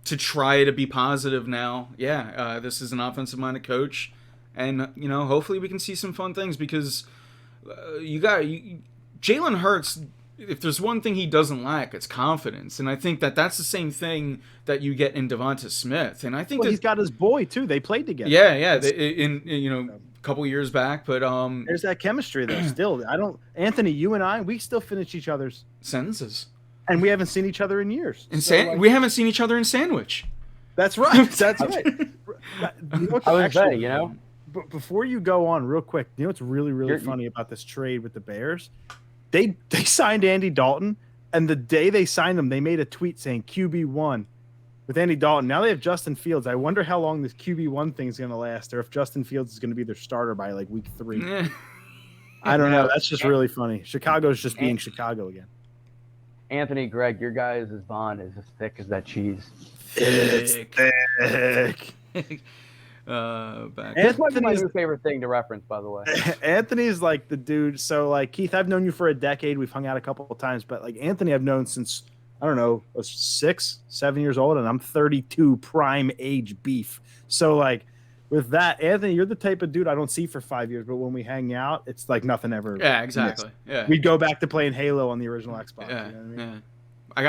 To try to be positive now, this is an offensive-minded coach, and hopefully we can see some fun things because Jalen Hurts. If there's one thing he doesn't lack, it's confidence, and I think that's the same thing that you get in Devonta Smith, and I think he's got his boy too. They played together. Yeah, a couple years back, but there's that chemistry though. Still, Anthony, you and I, we still finish each other's sentences. And we haven't seen each other in years. We haven't seen each other in Sandwich. That's right. That's right. I would say, before you go on real quick, what's really, really funny about this trade with the Bears? They signed Andy Dalton, and the day they signed him, they made a tweet saying QB1 with Andy Dalton. Now they have Justin Fields. I wonder how long this QB1 thing is going to last, or if Justin Fields is going to be their starter by like week 3. I don't know. That's just really funny. Chicago's just being Chicago again. Anthony, Greg, your guys' bond is as thick as that cheese. Thick. This might be my new favorite thing to reference, by the way. Anthony's like the dude. So, like, Keith, I've known you for a decade. We've hung out a couple of times, but like Anthony, I've known since I don't know, I was 6, 7 years old, and I'm 32, prime age beef. So, like, with that, Anthony, you're the type of dude I don't see for 5 years, but when we hang out, it's like nothing ever. Yeah, exactly. Missed. Yeah, we'd go back to playing Halo on the original Xbox. Yeah, you know what I mean? Yeah. I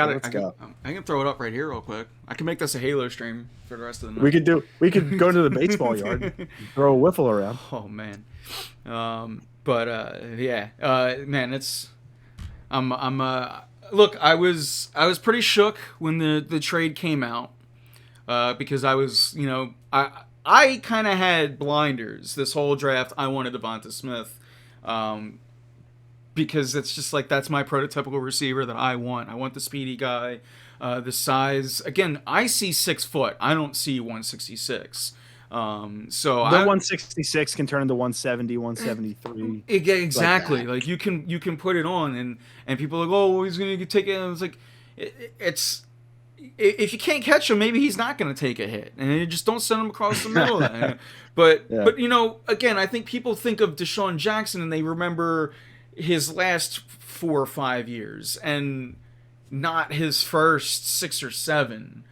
can throw it up right here real quick. I can make this a Halo stream for the rest of the night. We could go to the baseball yard, and throw a wiffle around. Oh man, man, it's look, I was pretty shook when the trade came out because I was I kind of had blinders this whole draft. I wanted Devonta Smith. Because it's just like that's my prototypical receiver that I want. I want the speedy guy, the size. Again, I see 6 foot. I don't see 166. So the 166 can turn into 170, 173. Exactly. Like you can put it on, and people are like, oh, he's gonna take it. And it's like, it's if you can't catch him, maybe he's not gonna take a hit, and you just don't send him across the middle. But again, I think people think of Deshaun Jackson and they remember his last 4 or 5 years and not his first 6 or 7,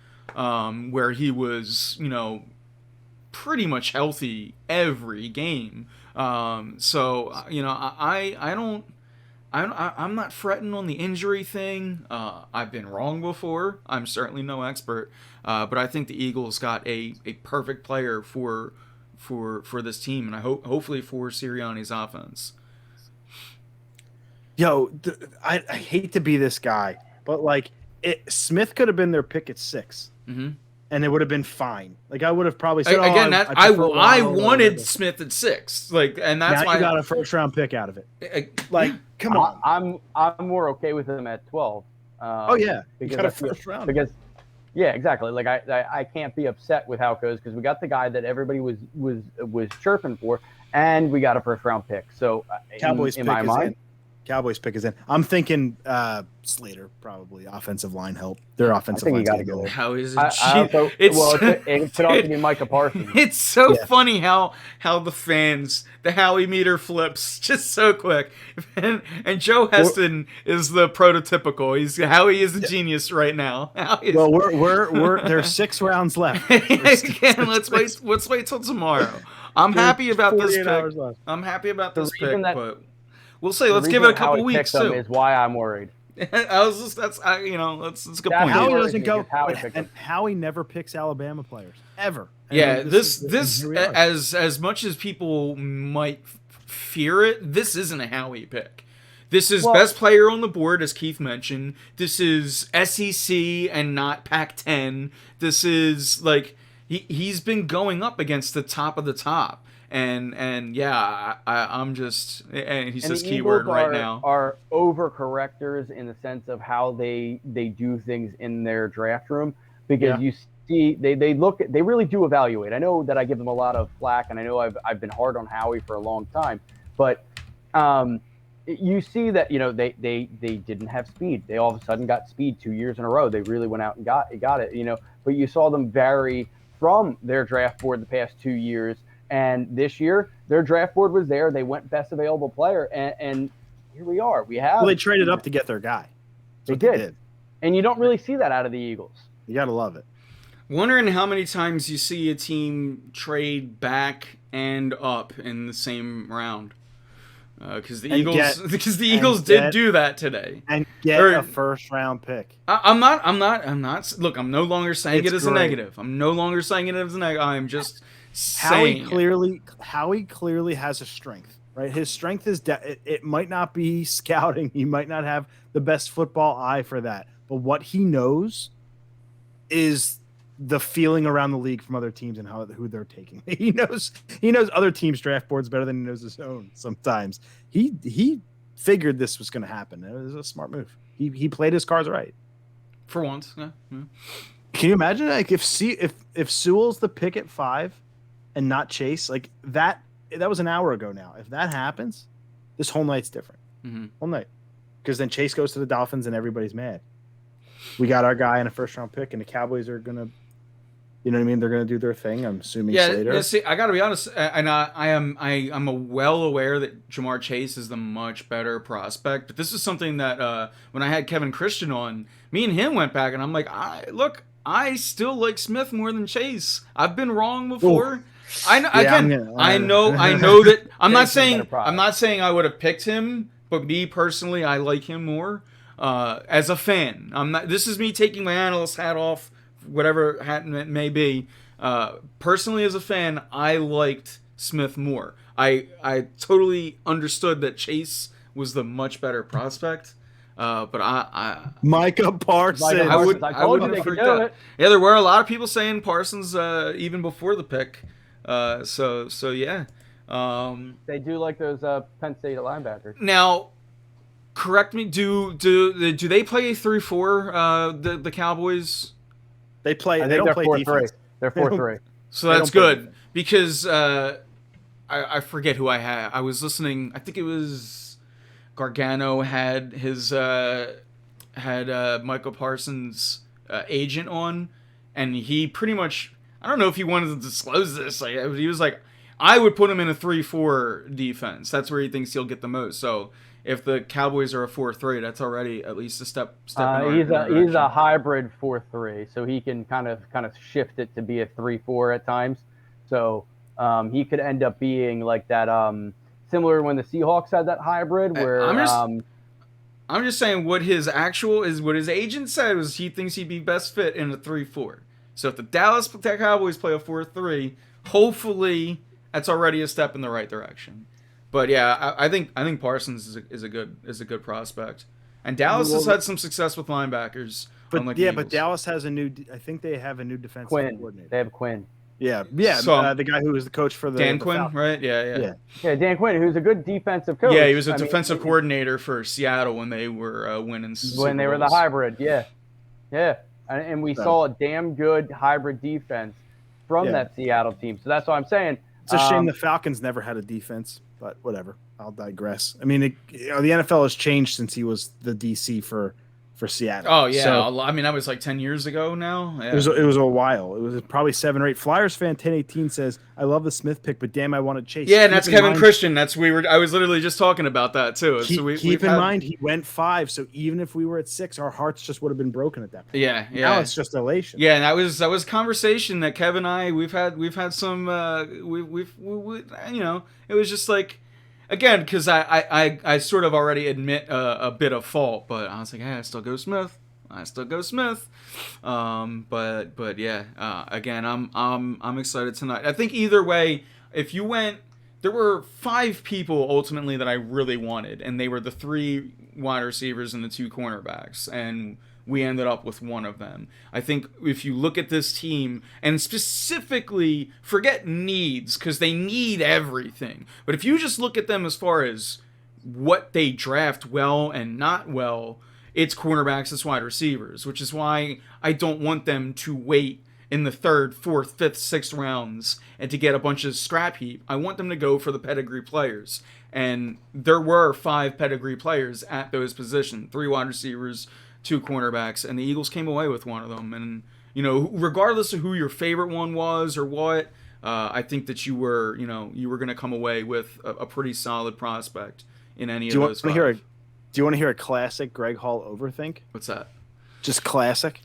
where he was, pretty much healthy every game. I'm not fretting on the injury thing. I've been wrong before. I'm certainly no expert, but I think the Eagles got a perfect player for this team, and I hopefully for Sirianni's offense. Yo, I hate to be this guy, but like Smith could have been their pick at 6. Mm-hmm. and it would have been fine. Like I would have probably said, Again, I Waddle or wanted whatever. Smith at 6, like, and that's Now why you got a first round pick out of it. Like, yeah. come on. I'm more okay with him at 12. Oh yeah, you because got a I feel- first round. because yeah, exactly. Like I can't be upset with how it goes because we got the guy that everybody was chirping for, and we got a first round pick. So Cowboys in pick my is mind, in. Cowboys pick is in. I'm thinking Slater probably offensive line help. Their offensive think you line gotta go there. How is it? I also, it could also be Micah Parsons. It's so Yeah. funny how the fans, the Howie meter flips just so quick, and Joe Heston is the prototypical. Howie is a genius right now. Well, we're there's 6 rounds left. Again, let's wait till tomorrow. I'm happy about this 48 hours pick. left. I'm happy about The this reason pick, that- but we'll say The let's give reason it a couple Howie weeks picked him too. is why I'm worried. I was just that's a good That's point. how Howie Howie doesn't go, Howie but- picked and him. Howie never picks Alabama players ever. And Yeah, and this here we are. as much as people might fear it, this isn't a Howie pick. This is Well- best player on the board, as Keith mentioned. This is SEC and not Pac-10. This is like he's been going up against the top of the top, and yeah, I'm just and he says the keyword Eagles right now. are overcorrectors in the sense of how they do things in their draft room because Yeah. you see they really do evaluate. I know that I give them a lot of flack, and I know I've been hard on Howie for a long time, but you see that they didn't have speed. They all of a sudden got speed 2 years in a row. They really went out and got it. But you saw them vary from their draft board the past 2 years. And this year, their draft board was there. They went best available player, and here we are. We have. Well, they traded up to get their guy. That's They what did. And you don't really see that out of the Eagles. You gotta love it. Wondering how many times you see a team trade back and up in the same round. Because the Eagles did do that today. And get Or- a first round pick. I'm not. Look, I'm no longer saying It's it as a great. negative. I'm no longer saying it as a negative. I'm just saying Howie clearly has a strength, right? His strength is it might not be scouting. He might not have the best football eye for that, but what he knows is the feeling around the league from other teams and who they're taking. He knows other teams' draft boards better than he knows his own. Sometimes he figured this was going to happen. It was a smart move. He played his cards right. for once. Yeah. Can you imagine like if Sewell's the pick at 5 and not Chase, like that was an hour ago now. If that happens, this whole night's different. Mm-hmm. Whole night. Because then Chase goes to the Dolphins and everybody's mad. We got our guy in a first round pick and the Cowboys are gonna, you know what I mean? They're gonna do their thing. I'm assuming Slater. Yeah. See, I got to be honest, and I'm well aware that Jamar Chase is the much better prospect. But this is something that when I had Kevin Christian on, me and him went back, and I'm like, I still like Smith more than Chase. I've been wrong before. I know. Yeah, I know that. I'm not Chase is a better saying. product. I'm not saying I would have picked him, but me personally, I like him more as a fan. I'm not. This is me taking my analyst hat off, whatever hat it may be. Personally, as a fan, I liked Smith more. I totally understood that Chase was the much better prospect. But I Micah Parsons. Micah I would- Parsons, I told wouldn't you they have could freaked do out. it. Yeah, there were a lot of people saying Parsons even before the pick. So yeah. They do like those Penn State linebackers. Now, correct me. Do they play a 3-4? The Cowboys. They play. I They think don't they're play 4-3. defense. They're 4-3. So They that's don't play good because I forget who I had. I was listening. I think it was Gargano had his Michael Parsons agent on, and he pretty much, I don't know if he wanted to disclose this. Like he was like, I would put him in a 3-4 defense. That's where he thinks he'll get the most. So if the Cowboys are a 4-3, that's already at least a step. In our He's direction. a hybrid 4-3, so he can kind of shift it to be a 3-4 at times. So he could end up being like that, similar when the Seahawks had that hybrid where I'm just saying what his agent said was he thinks he'd be best fit in a 3-4. So if the Dallas Cowboys play a 4-3, hopefully that's already a step in the right direction. But yeah, I think Parsons is a good prospect, and Dallas has had some success with linebackers. unlike But yeah, the but Eagles. Dallas has a new. I think they have a new defensive Quinn. coordinator. They have Quinn. Yeah. So- the guy who was the coach for Dan the Quinn, Falcons. right? Yeah. Yeah. Yeah, Dan Quinn, who's a good defensive coach. Yeah, he was a I mean, defensive coordinator for Seattle when they were winning Super when they were the Bowls. hybrid. Yeah, and we So- saw a damn good hybrid defense from Yeah. that Seattle team. So that's what I'm saying. It's a shame the Falcons never had a defense, but whatever. I'll digress. I mean, the NFL has changed since he was the DC for Seattle. Oh yeah, So, I mean that was like 10 years ago now. Yeah. it was a while. It was probably 7 or 8. Flyers fan 1018 says, "I love the Smith pick, but damn, I want to chase." Yeah, and that's Keep in Kevin mind- Christian. I was literally just talking about that too. Keep in mind, he went 5, so even if we were at 6, our hearts just would have been broken at that point. Yeah. Now it's just elation. Yeah, and that was conversation that Kevin and I we've had some we you know, it was just like, again, because I sort of already admit a bit of fault, but I was like, hey, I still go Smith. But yeah, again, I'm excited tonight. I think either way, if you went, there were 5 people ultimately that I really wanted, and they were the 3 wide receivers and the 2 cornerbacks, and we ended up with one of them. I think if you look at this team, and specifically, forget needs, because they need everything, but if you just look at them as far as what they draft well and not well, it's cornerbacks, it's wide receivers, which is why I don't want them to wait in the 3rd, 4th, 5th, 6th rounds and to get a bunch of scrap heap. I want them to go for the pedigree players. And there were 5 pedigree players at those positions, 3 wide receivers, 2 cornerbacks, and the Eagles came away with one of them. And, you know, regardless of who your favorite one was or what, I think that you were going to come away with a pretty solid prospect in any of those 5. Do you want to hear a classic Greg Hall overthink? What's that? Just classic.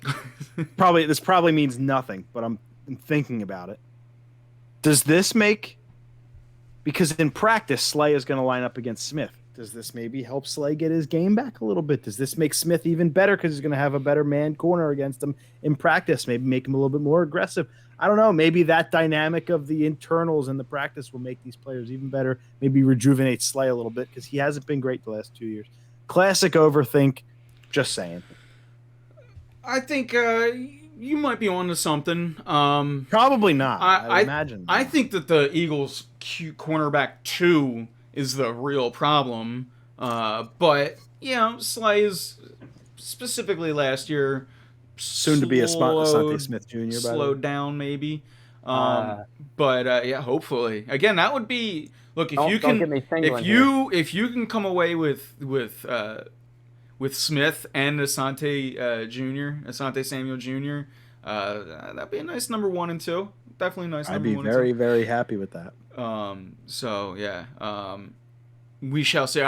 This probably means nothing, but I'm thinking about it. Does this make, because in practice Slay is going to line up against Smith, does this maybe help Slay get his game back a little bit? Does this make Smith even better because he's going to have a better man corner against him in practice? Maybe make him a little bit more aggressive. I don't know. Maybe that dynamic of the internals and the practice will make these players even better. Maybe rejuvenate Slay a little bit because he hasn't been great the last 2 years. Classic overthink. Just saying. I think you might be onto something. Probably not. I imagine. I think that the Eagles' cornerback 2 is the real problem. But, you know, Slay is specifically last year soon to be Asante Smith Jr. Slowed down, maybe. But yeah, hopefully. Again, that would be, look, if you can come away with Smith and Asante Samuel Jr., that'd be a nice number 1 and 2. Definitely a nice number 1 and 2. I'd be very, very happy with that. So yeah, we shall see.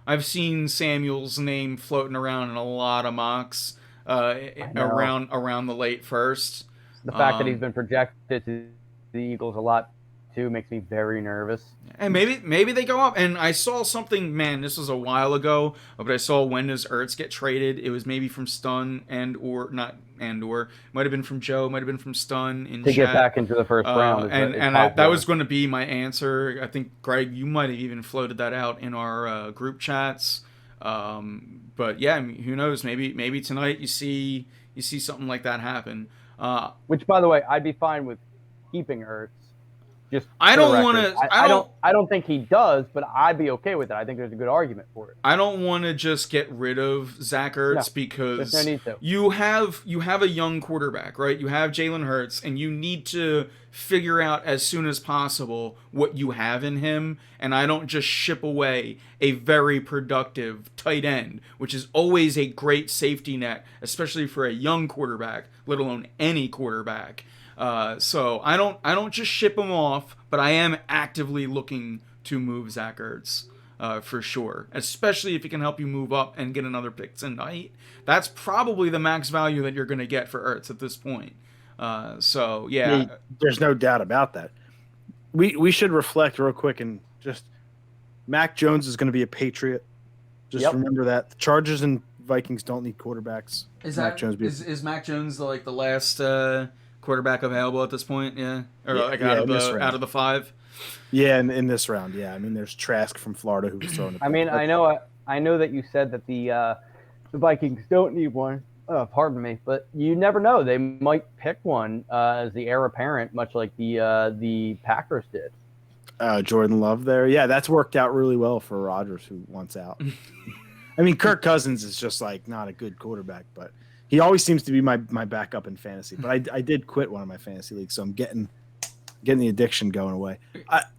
I've seen Samuel's name floating around in a lot of mocks around the late first. The fact that he's been projected to the Eagles a lot too makes me very nervous. And maybe they go up. And I saw something, man, this was a while ago, but I saw when does Ertz get traded? It was maybe from Stun might have been from Joe, might have been from Stun in to chat. Get back into the first round. That was going to be my answer. I think Greg, you might have even floated that out in our group chats. But yeah, I mean, who knows? Maybe tonight you see something like that happen. Which, by the way, I'd be fine with keeping Ertz. Just I don't want to. I don't think he does, but I'd be okay with it. I think there's a good argument for it. I don't want to just get rid of Zach Ertz because there's no need to. you have a young quarterback, right? You have Jalen Hurts, and you need to figure out as soon as possible what you have in him. And I don't just ship away a very productive tight end, which is always a great safety net, especially for a young quarterback, let alone any quarterback. So I don't just ship him off, but I am actively looking to move Zach Ertz, for sure. Especially if he can help you move up and get another pick tonight. That's probably the max value that you're going to get for Ertz at this point. So yeah, there's no doubt about that. We should reflect real quick and just Mac Jones is going to be a Patriot. Just remember that the Chargers and Vikings don't need quarterbacks. Is Mac Jones the last quarterback available at this point? Yeah, or out of the 5. Yeah, in this round, yeah. I mean, there's Trask from Florida who was throwing. I know that you said that the The Vikings don't need one. Pardon me, but you never know. They might pick one as the heir apparent, much like the Packers did. Jordan Love there. Yeah, that's worked out really well for Rodgers, who wants out. I mean, Kirk Cousins is just like not a good quarterback, but he always seems to be my backup in fantasy. But I did quit one of my fantasy leagues, so I'm getting the addiction going away.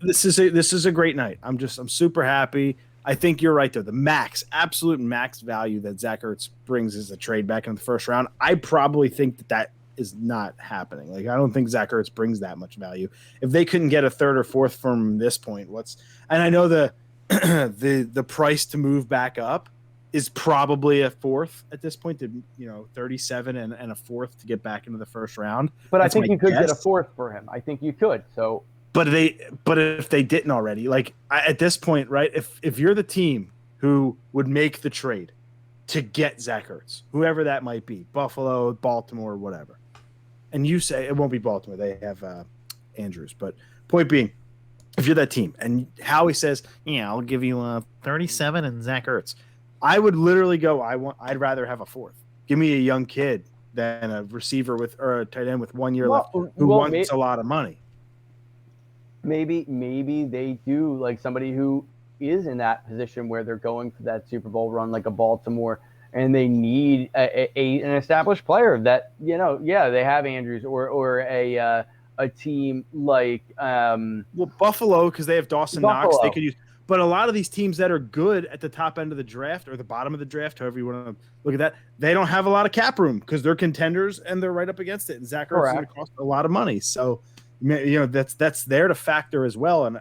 This is a great night. I'm super happy. I think you're right, though. The absolute max value that Zach Ertz brings is a trade back in the first round. I probably think that is not happening. Like, I don't think Zach Ertz brings that much value. If they couldn't get a third or fourth from this point, and I know the price to move back up is probably a fourth at this point, to 37 and a fourth to get back into the first round. But I think you could get a fourth for him. I think you could. So. But if they didn't already, at this point, right? If you're the team who would make the trade to get Zach Ertz, whoever that might be, Buffalo, Baltimore, whatever, and you say it won't be Baltimore, they have Andrews. But point being, if you're that team and Howie says, "Yeah, I'll give you 37 and Zach Ertz," I would literally go, I'd rather have a fourth. Give me a young kid than a receiver or a tight end with 1 year left who wants a lot of money. Maybe they do, like somebody who is in that position where they're going for that Super Bowl run, like a Baltimore, and they need an established player that, they have Andrews or a team like Buffalo, because they have Dawson Knox. They could use, but a lot of these teams that are good at the top end of the draft or the bottom of the draft, however you want to look at that, they don't have a lot of cap room because they're contenders and they're right up against it. And Zach Ertz is going to cost a lot of money, so. That's there to factor as well, and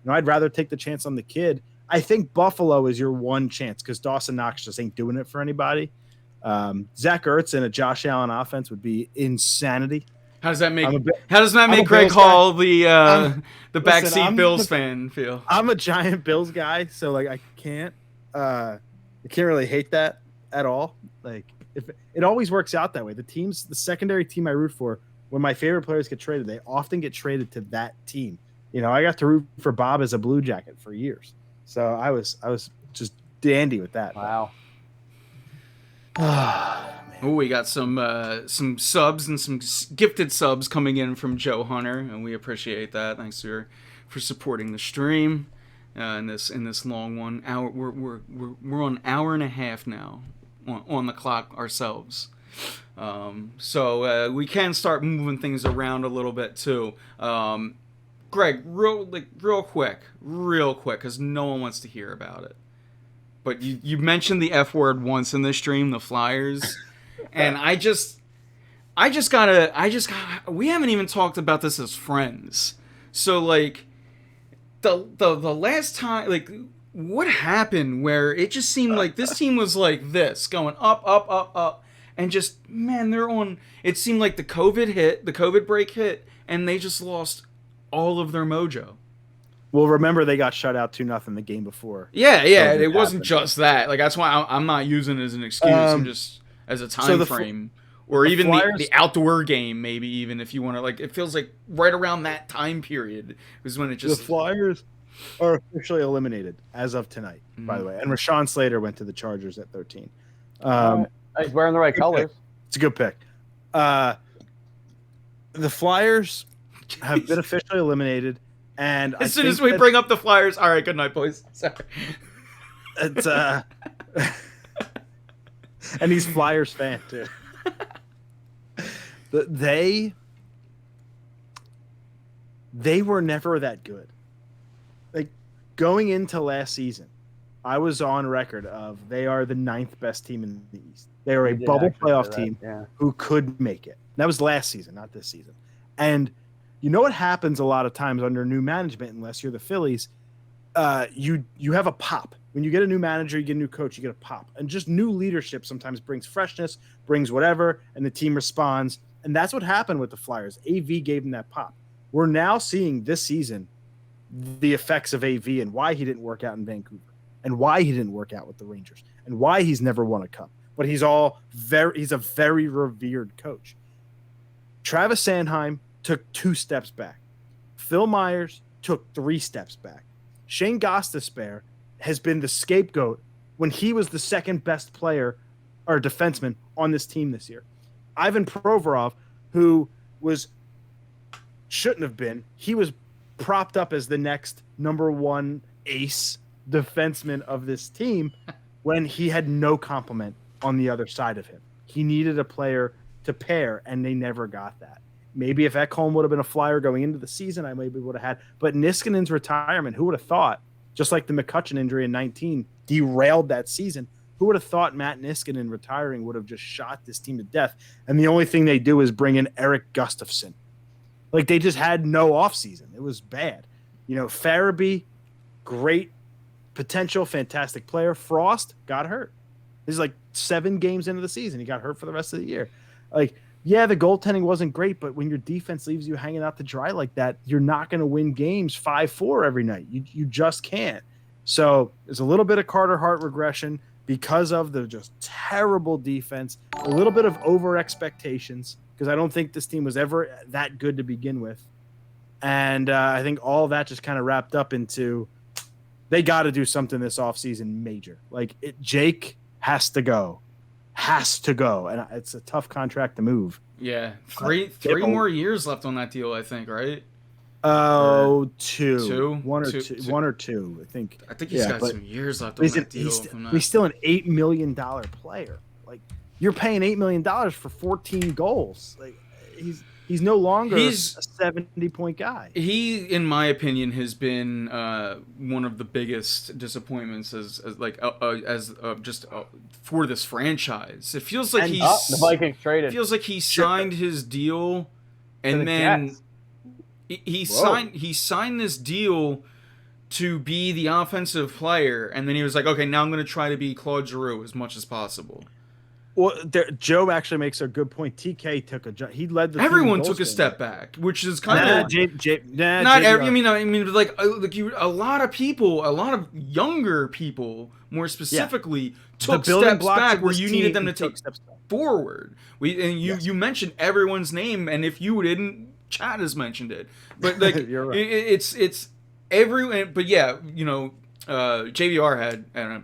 I'd rather take the chance on the kid. I think Buffalo is your one chance because Dawson Knox just ain't doing it for anybody. Zach Ertz in a Josh Allen offense would be insanity. How does that make Greg Hall the backseat Bills fan feel? I'm a giant Bills guy, so I can't really hate that at all. Like, if it always works out that way. The secondary team I root for. When my favorite players get traded, they often get traded to that team. I got to root for Bob as a Blue Jacket for years, so I was just dandy with that. Wow. We got some subs and some gifted subs coming in from Joe Hunter, and we appreciate that. Thanks for supporting the stream in this long one. We're on an hour and a half now on the clock ourselves. So we can start moving things around a little bit too. Greg, real quick, because no one wants to hear about it. But you mentioned the F word once in this stream, the Flyers, and I just gotta. We haven't even talked about this as friends. So the last time, what happened where it just seemed like this team was like this, going up, up, up, up. And just, man, they're on. It seemed like the COVID break hit, and they just lost all of their mojo. Well, remember they got shut out 2-0 the game before. Yeah, it wasn't just that. That's why I'm not using it as an excuse. I'm just as a time frame, or even the outdoor game, maybe even if you want to. It feels like right around that time period was when it just. The Flyers are officially eliminated as of tonight, by the way, and Rashawn Slater went to the Chargers at 13. He's wearing the right colors. It's a good pick. The Flyers have been officially eliminated, and as soon as we bring up the Flyers, all right, good night, boys. Sorry. It's and he's Flyers fan too. They were never that good. Going into last season, I was on record of they are the 9th best team in the East. They are a bubble playoff team who could make it. That was last season, not this season. And you know what happens a lot of times under new management, unless you're the Phillies, you have a pop. When you get a new manager, you get a new coach, you get a pop. And just new leadership sometimes brings freshness, brings whatever, and the team responds. And that's what happened with the Flyers. AV gave them that pop. We're now seeing this season the effects of AV and why he didn't work out in Vancouver and why he didn't work out with the Rangers and why he's never won a cup. But he's a very revered coach. Travis Sanheim took 2 steps back. Phil Myers took 3 steps back. Shane Gostisbehere has been the scapegoat when he was the second best player or defenseman on this team this year. Ivan Provorov, who shouldn't have been. He was propped up as the next number one ace defenseman of this team when he had no complement on the other side of him. He needed a player to pair, and they never got that. Maybe if Ekholm would have been a flyer going into the season, I maybe would have had. But Niskanen's retirement, who would have thought, just like the McCutcheon injury in 19 derailed that season, who would have thought Matt Niskanen retiring would have just shot this team to death? And the only thing they do is bring in Eric Gustafsson. Like, they just had no offseason. It was bad. Farabee, great potential, fantastic player. Frost got hurt. This is like 7 games into the season. He got hurt for the rest of the year. Like, yeah, the goaltending wasn't great, but when your defense leaves you hanging out to dry like that, you're not going to win games 5-4 every night. You just can't. So there's a little bit of Carter Hart regression because of the just terrible defense, a little bit of over expectations, because I don't think this team was ever that good to begin with. And I think all that just kind of wrapped up into they got to do something this offseason major. Like, Jake has to go. And it's a tough contract to move. Yeah, three more years left on that deal, I think, right? Oh, two. One or two, I think. I think he's got some years left on that deal. He's still an $8 million player. Like, you're paying $8 million for 14 goals. Like, he's no longer a 70-point guy. He, in my opinion, has been one of the biggest disappointments for this franchise. It feels like the Vikings traded. Feels like he signed his deal, and then he signed this deal to be the offensive player, and then he was like, okay, now I'm going to try to be Claude Giroux as much as possible. Well, Joe actually makes a good point. TK took he led the everyone took a step back, which is kind of a lot of people, a lot of younger people, more specifically, took steps back where you needed them to take steps forward. You mentioned everyone's name, and if you didn't, Chad has mentioned it. But like, you're right. It's everyone. But yeah, JVR had an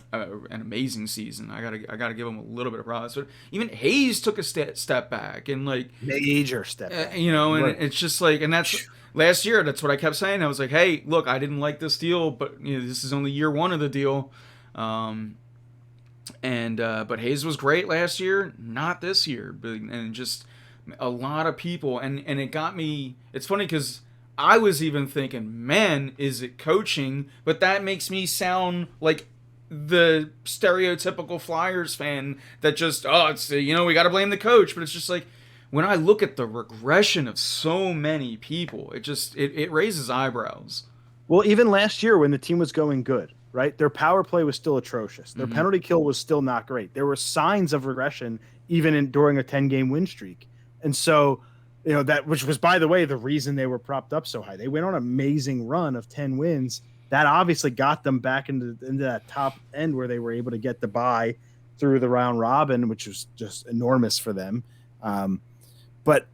amazing season. I gotta give him a little bit of props. But even Hayes took a step back, and like major step back. And it's just like, and that's last year. That's what I kept saying. I was like, hey, look, I didn't like this deal, but this is only year 1 of the deal. But Hayes was great last year, not this year. And just a lot of people, and it got me. It's funny because I was even thinking, man, is it coaching? But that makes me sound like the stereotypical Flyers fan that just, it's we got to blame the coach. But it's just like, when I look at the regression of so many people, it raises eyebrows. Well, even last year when the team was going good, right? Their power play was still atrocious. Their penalty kill was still not great. There were signs of regression even during a 10-game win streak. And so, that, which was, by the way, the reason they were propped up so high. They went on an amazing run of 10 wins. That obviously got them back into that top end where they were able to get the bye through the round robin, which was just enormous for them. But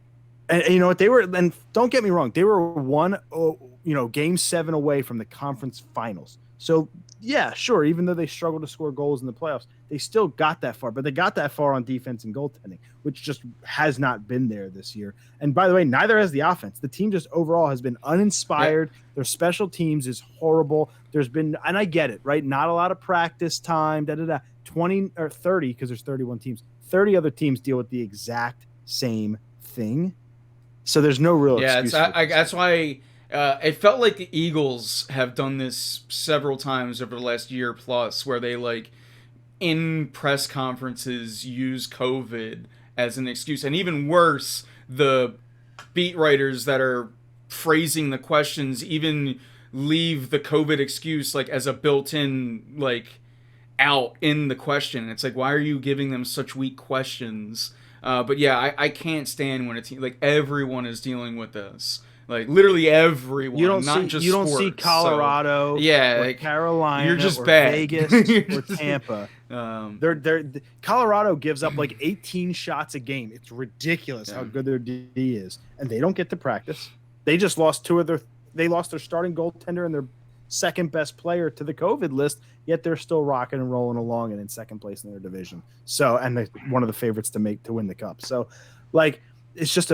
you know what, they were, and don't get me wrong, they were game 7 away from the conference finals. So yeah, sure, even though they struggled to score goals in the playoffs, they still got that far, but they got that far on defense and goaltending, which just has not been there this year. And by the way, neither has the offense. The team just overall has been uninspired. Yeah. Their special teams is horrible. There's been, and I get it, right? Not a lot of practice time, 20 or 30, because there's 31 teams. 30 other teams deal with the exact same thing. So there's no real excuse. That's why it felt like the Eagles have done this several times over the last year plus, where they, like, in press conferences use COVID as an excuse. And even worse, the beat writers that are phrasing the questions even leave the COVID excuse, like, as a built-in, like, out in the question. It's like, why are you giving them such weak questions? But yeah, I can't stand when it's like everyone is dealing with this. Like literally everyone. You don't see Colorado, or Carolina, you're just or bad. Vegas or Tampa. Colorado gives up like 18 shots a game. It's ridiculous how good their D is, and they don't get to practice. They just lost they lost their starting goaltender and second best player to the COVID list, yet they're still rocking and rolling along and in second place in their division. So, and they're one of the favorites to win the cup. So, like, it's just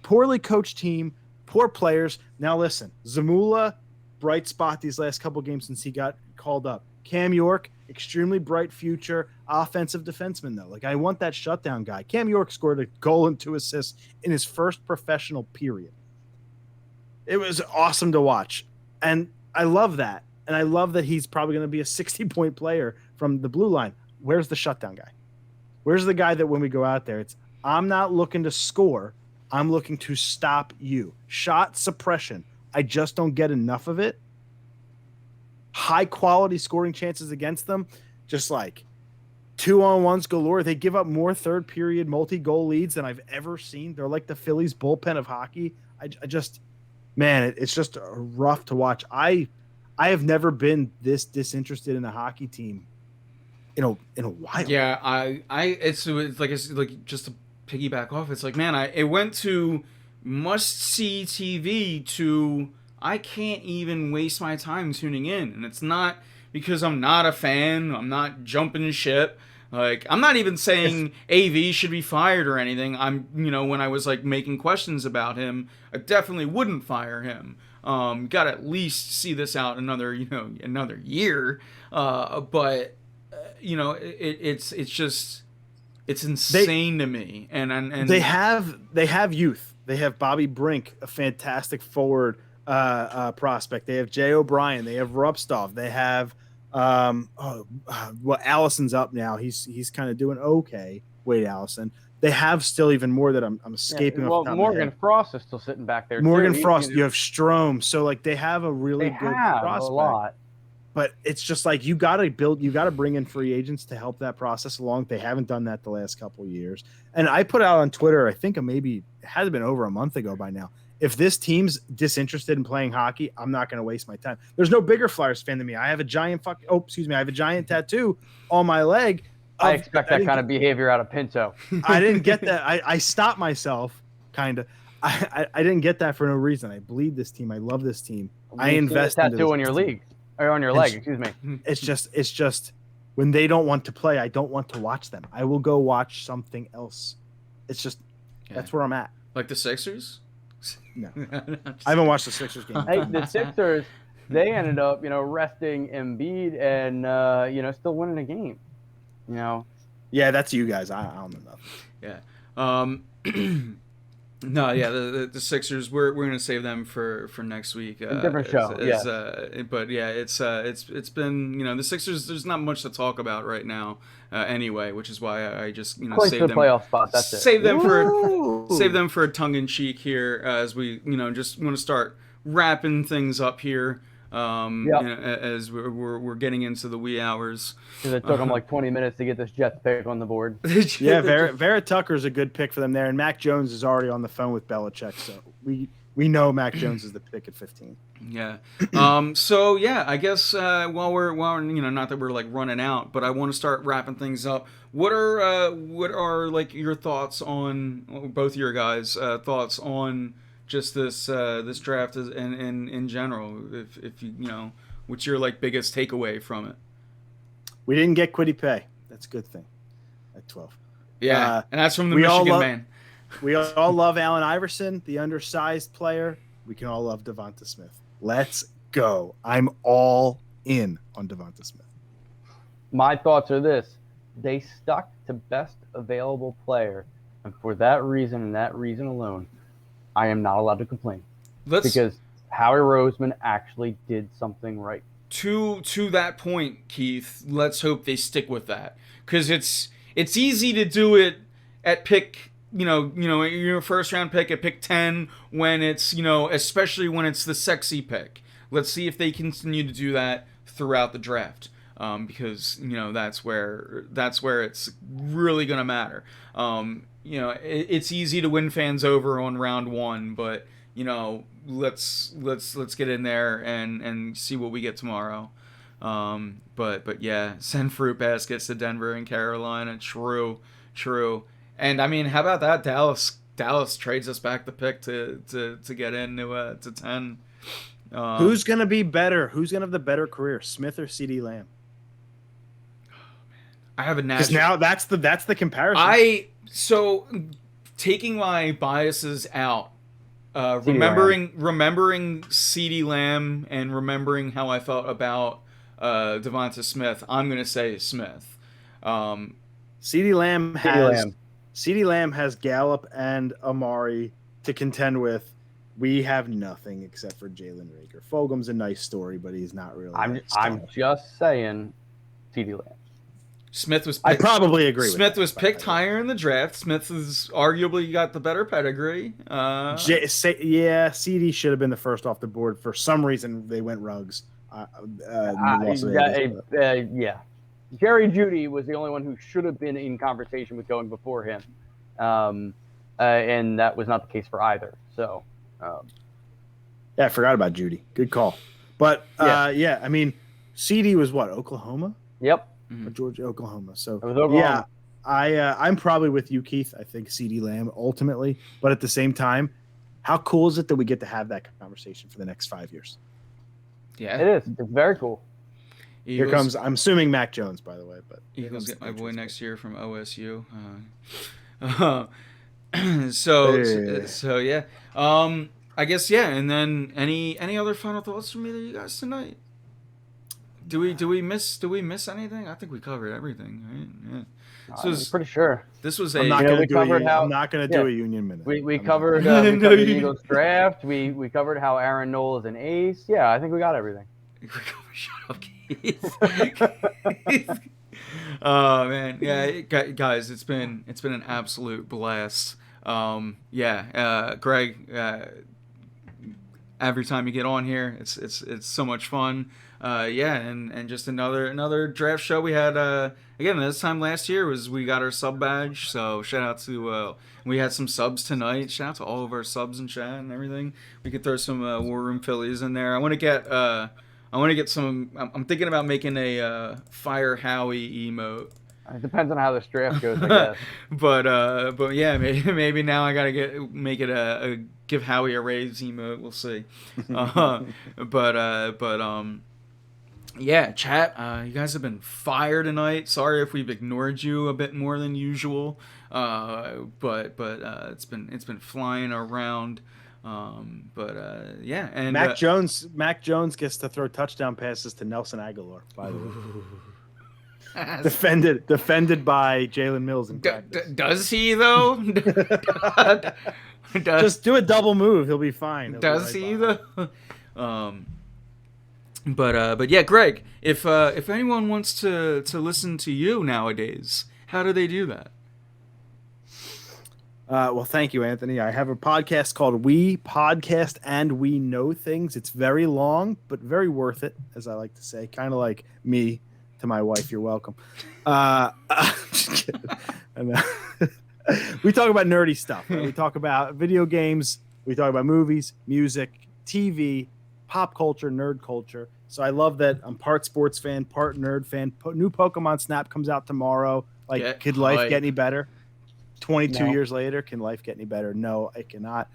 poorly coached team, poor players. Now listen, Zamula, bright spot these last couple games since he got called up. Cam York, extremely bright future offensive defenseman, though. Like, I want that shutdown guy. Cam York scored a goal and 2 assists in his first professional period. It was awesome to watch. And I love that. And I love that he's probably going to be a 60-point player from the blue line. Where's the shutdown guy? Where's the guy that when we go out there, I'm not looking to score. I'm looking to stop you. Shot suppression. I just don't get enough of it. High quality scoring chances against them, just like 2-on-1s galore. They give up more third period multi-goal leads than I've ever seen. They're like the Phillies bullpen of hockey. I just, man, it's just rough to watch. I have never been this disinterested in a hockey team in a while. Yeah, it's like just to piggyback off. It's like, man, it went to must see TV to I can't even waste my time tuning in. And it's not because I'm not a fan. I'm not jumping ship. Like, I'm not even saying AV should be fired or anything. When I was like making questions about him, I definitely wouldn't fire him. Got to at least see this out another year. But it's insane to me. And they have youth. They have Bobby Brink, a fantastic forward prospect. They have Jay O'Brien. They have Rupstov. They have Allison's up now. He's kind of doing okay. Wade Allison. They have still even more that I'm escaping. Well, Morgan Frost is still sitting back there. Morgan Frost. You have Strome. So like they have a really good prospect. A lot. But it's just like you got to bring in free agents to help that process along. They haven't done that the last couple of years. And I put out on Twitter, I think it has been over a month ago by now. If this team's disinterested in playing hockey, I'm not going to waste my time. There's no bigger Flyers fan than me. I have a giant tattoo on my leg. I expect that kind of behavior out of Pinto. I didn't get that. I stopped myself, kind of. I didn't get that for no reason. I bleed this team. I love this team. I invest in tattoo on your league or on your leg. Excuse me. It's just when they don't want to play, I don't want to watch them. I will go watch something else. It's just that's where I'm at. Like the Sixers. No, I haven't watched the Sixers game. Hey, the Sixers, they ended up, resting Embiid and still winning a game. Yeah, that's you guys. I don't know nothing. Yeah. No, yeah, the Sixers. We're gonna save them for next week. Different show. But yeah, it's been the Sixers. There's not much to talk about right now. Anyway, which is why I just save them playoff spot. That's it. Save them for a tongue in cheek here as we just want to start wrapping things up here. As we're getting into the wee hours. Because it took them like 20 minutes to get this Jets pick on the board. Yeah, Vera Tucker's a good pick for them there, and Mac Jones is already on the phone with Belichick, so we know Mac Jones is the pick at 15. Yeah. So yeah, I guess while we're not that we're like running out, but I want to start wrapping things up. What are like your thoughts on both your guys' thoughts on just this draft in general? If what's your like biggest takeaway from it? We didn't get Kwity Paye. That's a good thing. At 12. Yeah, and that's from the Michigan man. We all love Allen Iverson, the undersized player. We can all love Devonta Smith. Let's go. I'm all in on Devonta Smith. My thoughts are this. They stuck to best available player. And for that reason and that reason alone, I am not allowed to complain. Because Howie Roseman actually did something right. To that point, Keith, let's hope they stick with that. Because it's easy to do it at pick, your first round pick at pick 10 when it's, especially when it's the sexy pick. Let's see if they continue to do that throughout the draft. Because, that's where it's really going to matter. It's easy to win fans over on round 1, but let's get in there and see what we get tomorrow. But yeah, send fruit baskets to Denver and Carolina. True. And I mean, how about that? Dallas trades us back the pick to get into to 10. Who's gonna be better? Who's gonna have the better career, Smith or CeeDee Lamb? I have a Because natural. now that's the comparison. So taking my biases out, CeeDee remembering CeeDee Lamb and remembering how I felt about Devonta Smith, I'm gonna say Smith. CeeDee Lamb has Gallup and Amari to contend with. We have nothing except for Jalen Reagor. Fulgham's a nice story, but he's not really. I'm just saying, CeeDee Lamb. Smith was. I probably agree. Smith was that, picked higher in the draft. Smith has arguably got the better pedigree. CD should have been the first off the board. For some reason, they went Ruggs. Yeah. Jerry Jeudy was the only one who should have been in conversation with going before him, and that was not the case for either. So, I forgot about Jeudy. Good call. But I mean, CD was what, Oklahoma? Yep. Or Georgia, Oklahoma. So yeah, I'm probably with you, Keith. I think CeeDee Lamb ultimately, but at the same time, how cool is it that we get to have that conversation for the next 5 years? Yeah, it is. It's very cool. Eagles, here comes. I'm assuming Mac Jones, by the way, but Eagles get my boy next year from OSU. So yeah. I guess and then any other final thoughts from either of you guys tonight? Do we miss anything? I think we covered everything, right? Yeah. I'm pretty sure. This was I'm not going to do a union minute. We covered the Eagles draft. We covered how Aaron Nola is an ace. Yeah, I think we got everything. Shut up, Keith. Oh man, yeah, guys, it's been an absolute blast. Greg, every time you get on here, it's so much fun. And just another draft show. We had again this time last year we got our sub badge. So shout out to we had some subs tonight. Shout out to all of our subs in chat and everything. We could throw some War Room Phillies in there. I want to get some. I'm thinking about making a Fire Howie emote. It depends on how this draft goes, I guess. but yeah, maybe now I gotta make it a give Howie a raise emote. We'll see. Yeah, chat. You guys have been fire tonight. Sorry if we've ignored you a bit more than usual. But it's been flying around. And Mac Jones gets to throw touchdown passes to Nelson Aguilar, by the way. defended by Jalen Mills in practice. Does he though? Just do a double move, he'll be fine. Does he though? But yeah, Greg, if anyone wants to listen to you nowadays, how do they do that? Well, thank you, Anthony. I have a podcast called We Podcast and We Know Things. It's very long, but very worth it, as I like to say. Kind of like me to my wife. You're welcome. Just kidding. We talk about nerdy stuff. Right? We talk about video games. We talk about movies, music, TV, pop culture, nerd culture. So I love that I'm part sports fan, part nerd fan. New Pokemon Snap comes out tomorrow. Could life get any better? 22 years later, can life get any better? No, it cannot.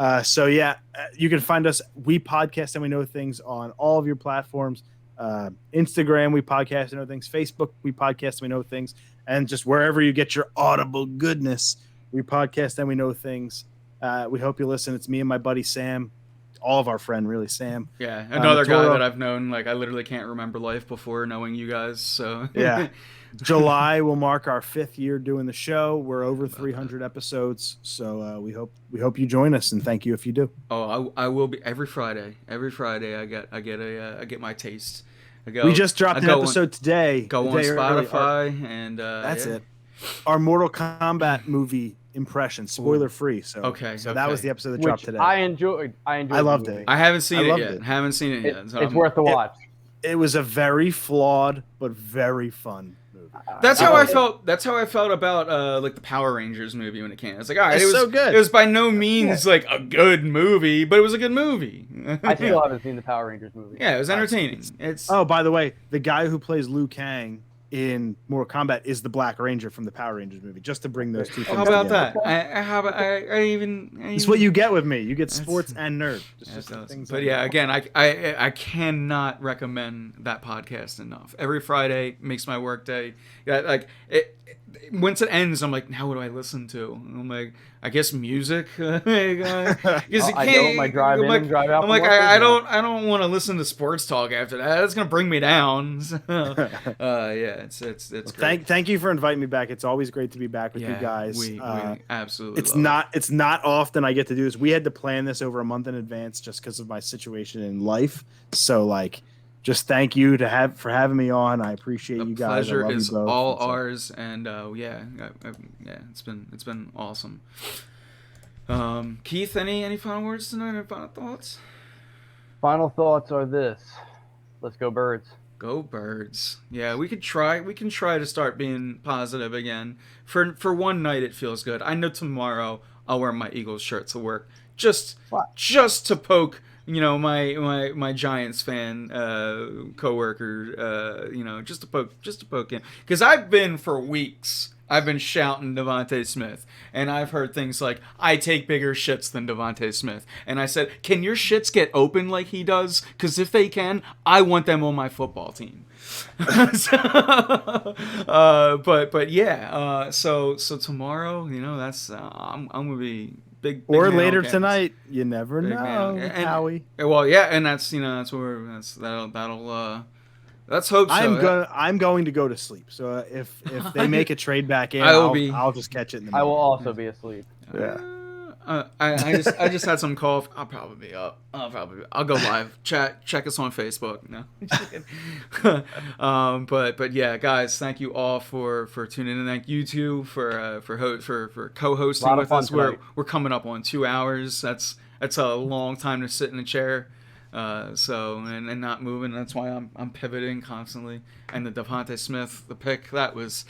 You can find us, We Podcast and We Know Things, on all of your platforms. Instagram, We Podcast and Know Things. Facebook, We Podcast and We Know Things. And just wherever you get your audible goodness, We Podcast and We Know Things. We hope you listen. It's me and my buddy Sam. All of our friend, really, Sam. Yeah, another guy that I've known. I literally can't remember life before knowing you guys. So yeah. July will mark our 5th year doing the show. We're over 300 episodes, so we hope you join us, and thank you if you do. Oh, I will be every Friday. Every Friday, I get my taste. We just dropped an episode today. Go on Spotify, and that's it. Our Mortal Kombat movie impression, spoiler free. So that was the episode that dropped today. I enjoyed. I loved it. I haven't seen it yet. Haven't seen it yet. So it's worth the watch. It was a very flawed but very fun movie. That's how I felt. That's how I felt about the Power Rangers movie when it came. It's like, all right, it was so good. It was by no means like a good movie, but it was a good movie. I still haven't seen the Power Rangers movie. Yeah, it was entertaining. Oh, by the way, the guy who plays Liu Kang in Mortal Kombat is the Black Ranger from the Power Rangers movie, just to bring those two things How about together. that? I even. It's what you get with me. You get sports and nerd. Just awesome. things. But yeah, again, I cannot recommend that podcast enough. Every Friday makes my work day. Yeah, like once it ends, I'm like, now what do I listen to? And I'm like, I guess music. I know my drive in and drive out. I'm like, I don't want to listen to sports talk after that. That's gonna bring me down. So, yeah, it's great. Thank you for inviting me back. It's always great to be back with you guys. We absolutely. It's not often I get to do this. We had to plan this over a month in advance just because of my situation in life. So like, just thank you for having me on. I appreciate you guys. The pleasure is all both. ours, and yeah, it's been awesome. Keith, any final words tonight? Any final thoughts? Final thoughts are this: let's go Birds. Go Birds. Yeah, we can try to start being positive again. For one night, it feels good. I know tomorrow I'll wear my Eagles shirt to work, just to poke. My Giants fan coworker, just to poke him, because I've been for weeks. I've been shouting Devonta Smith, and I've heard things like, I take bigger shits than Devonta Smith. And I said, can your shits get open like he does? Because if they can, I want them on my football team. But yeah, so tomorrow, that's I'm gonna be big or later tonight. You never know, Howie. Well, yeah, and that's that'll. Let's hope so. I'm going to go to sleep. So if they make a trade back in, I'll just catch it in the morning. I will also be asleep. Yeah. I just had some cough. I'll probably be up. I'll go live. Check us on Facebook. No. But yeah, guys, thank you all for tuning in. Thank you two for co-hosting with us. We're coming up on 2 hours. That's a long time to sit in a chair. And not moving. That's why I'm pivoting constantly. And the Devonta Smith, the pick, that was.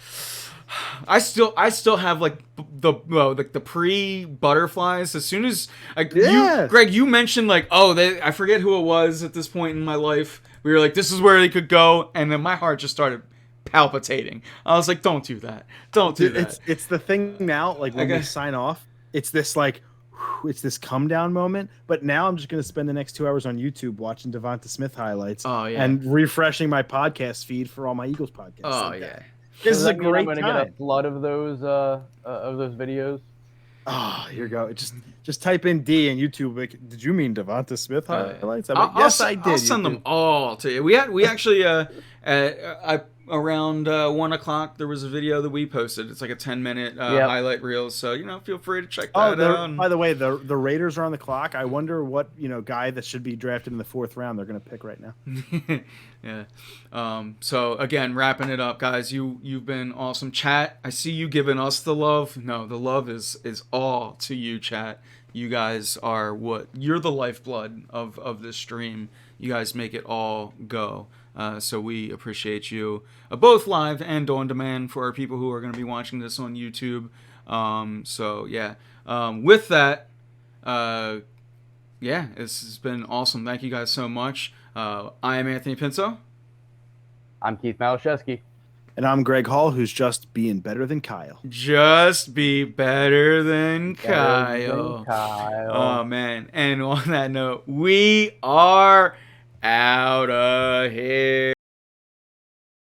I still have like the pre butterflies. As soon as Greg, you mentioned like, I forget who it was at this point in my life. We were like, this is where they could go, and then my heart just started palpitating. I was like, don't do that. Don't do that. It's the thing now. Like when we sign off, it's this like. It's this come down moment, but now I'm just going to spend the next 2 hours on YouTube watching Devonta Smith highlights and refreshing my podcast feed for all my Eagles podcasts. Oh yeah, this is a great time. I'm going to get a flood of those videos. Oh, here you go. Just type in D in YouTube. Like, did you mean Devonta Smith highlights? Yes, I did. I'll send them all to you. We actually around 1 o'clock there was a video that we posted. It's like a 10-minute highlight reel. So feel free to check that out. By the way, the Raiders are on the clock. I wonder what guy that should be drafted in the 4th round they're going to pick right now. Yeah. So again, wrapping it up, guys. You've been awesome, chat. I see you giving us the love. No, the love is all to you, chat. You guys are you're the lifeblood of this stream. You guys make it all go. So we appreciate you both live and on demand for our people who are going to be watching this on YouTube. So yeah, with that, this has been awesome. Thank you guys so much. I am Anthony Pinto. I'm Keith Malashevsky. And I'm Greg Hall, who's just being better than Kyle. Just be better than Kyle. Oh man. And on that note, we are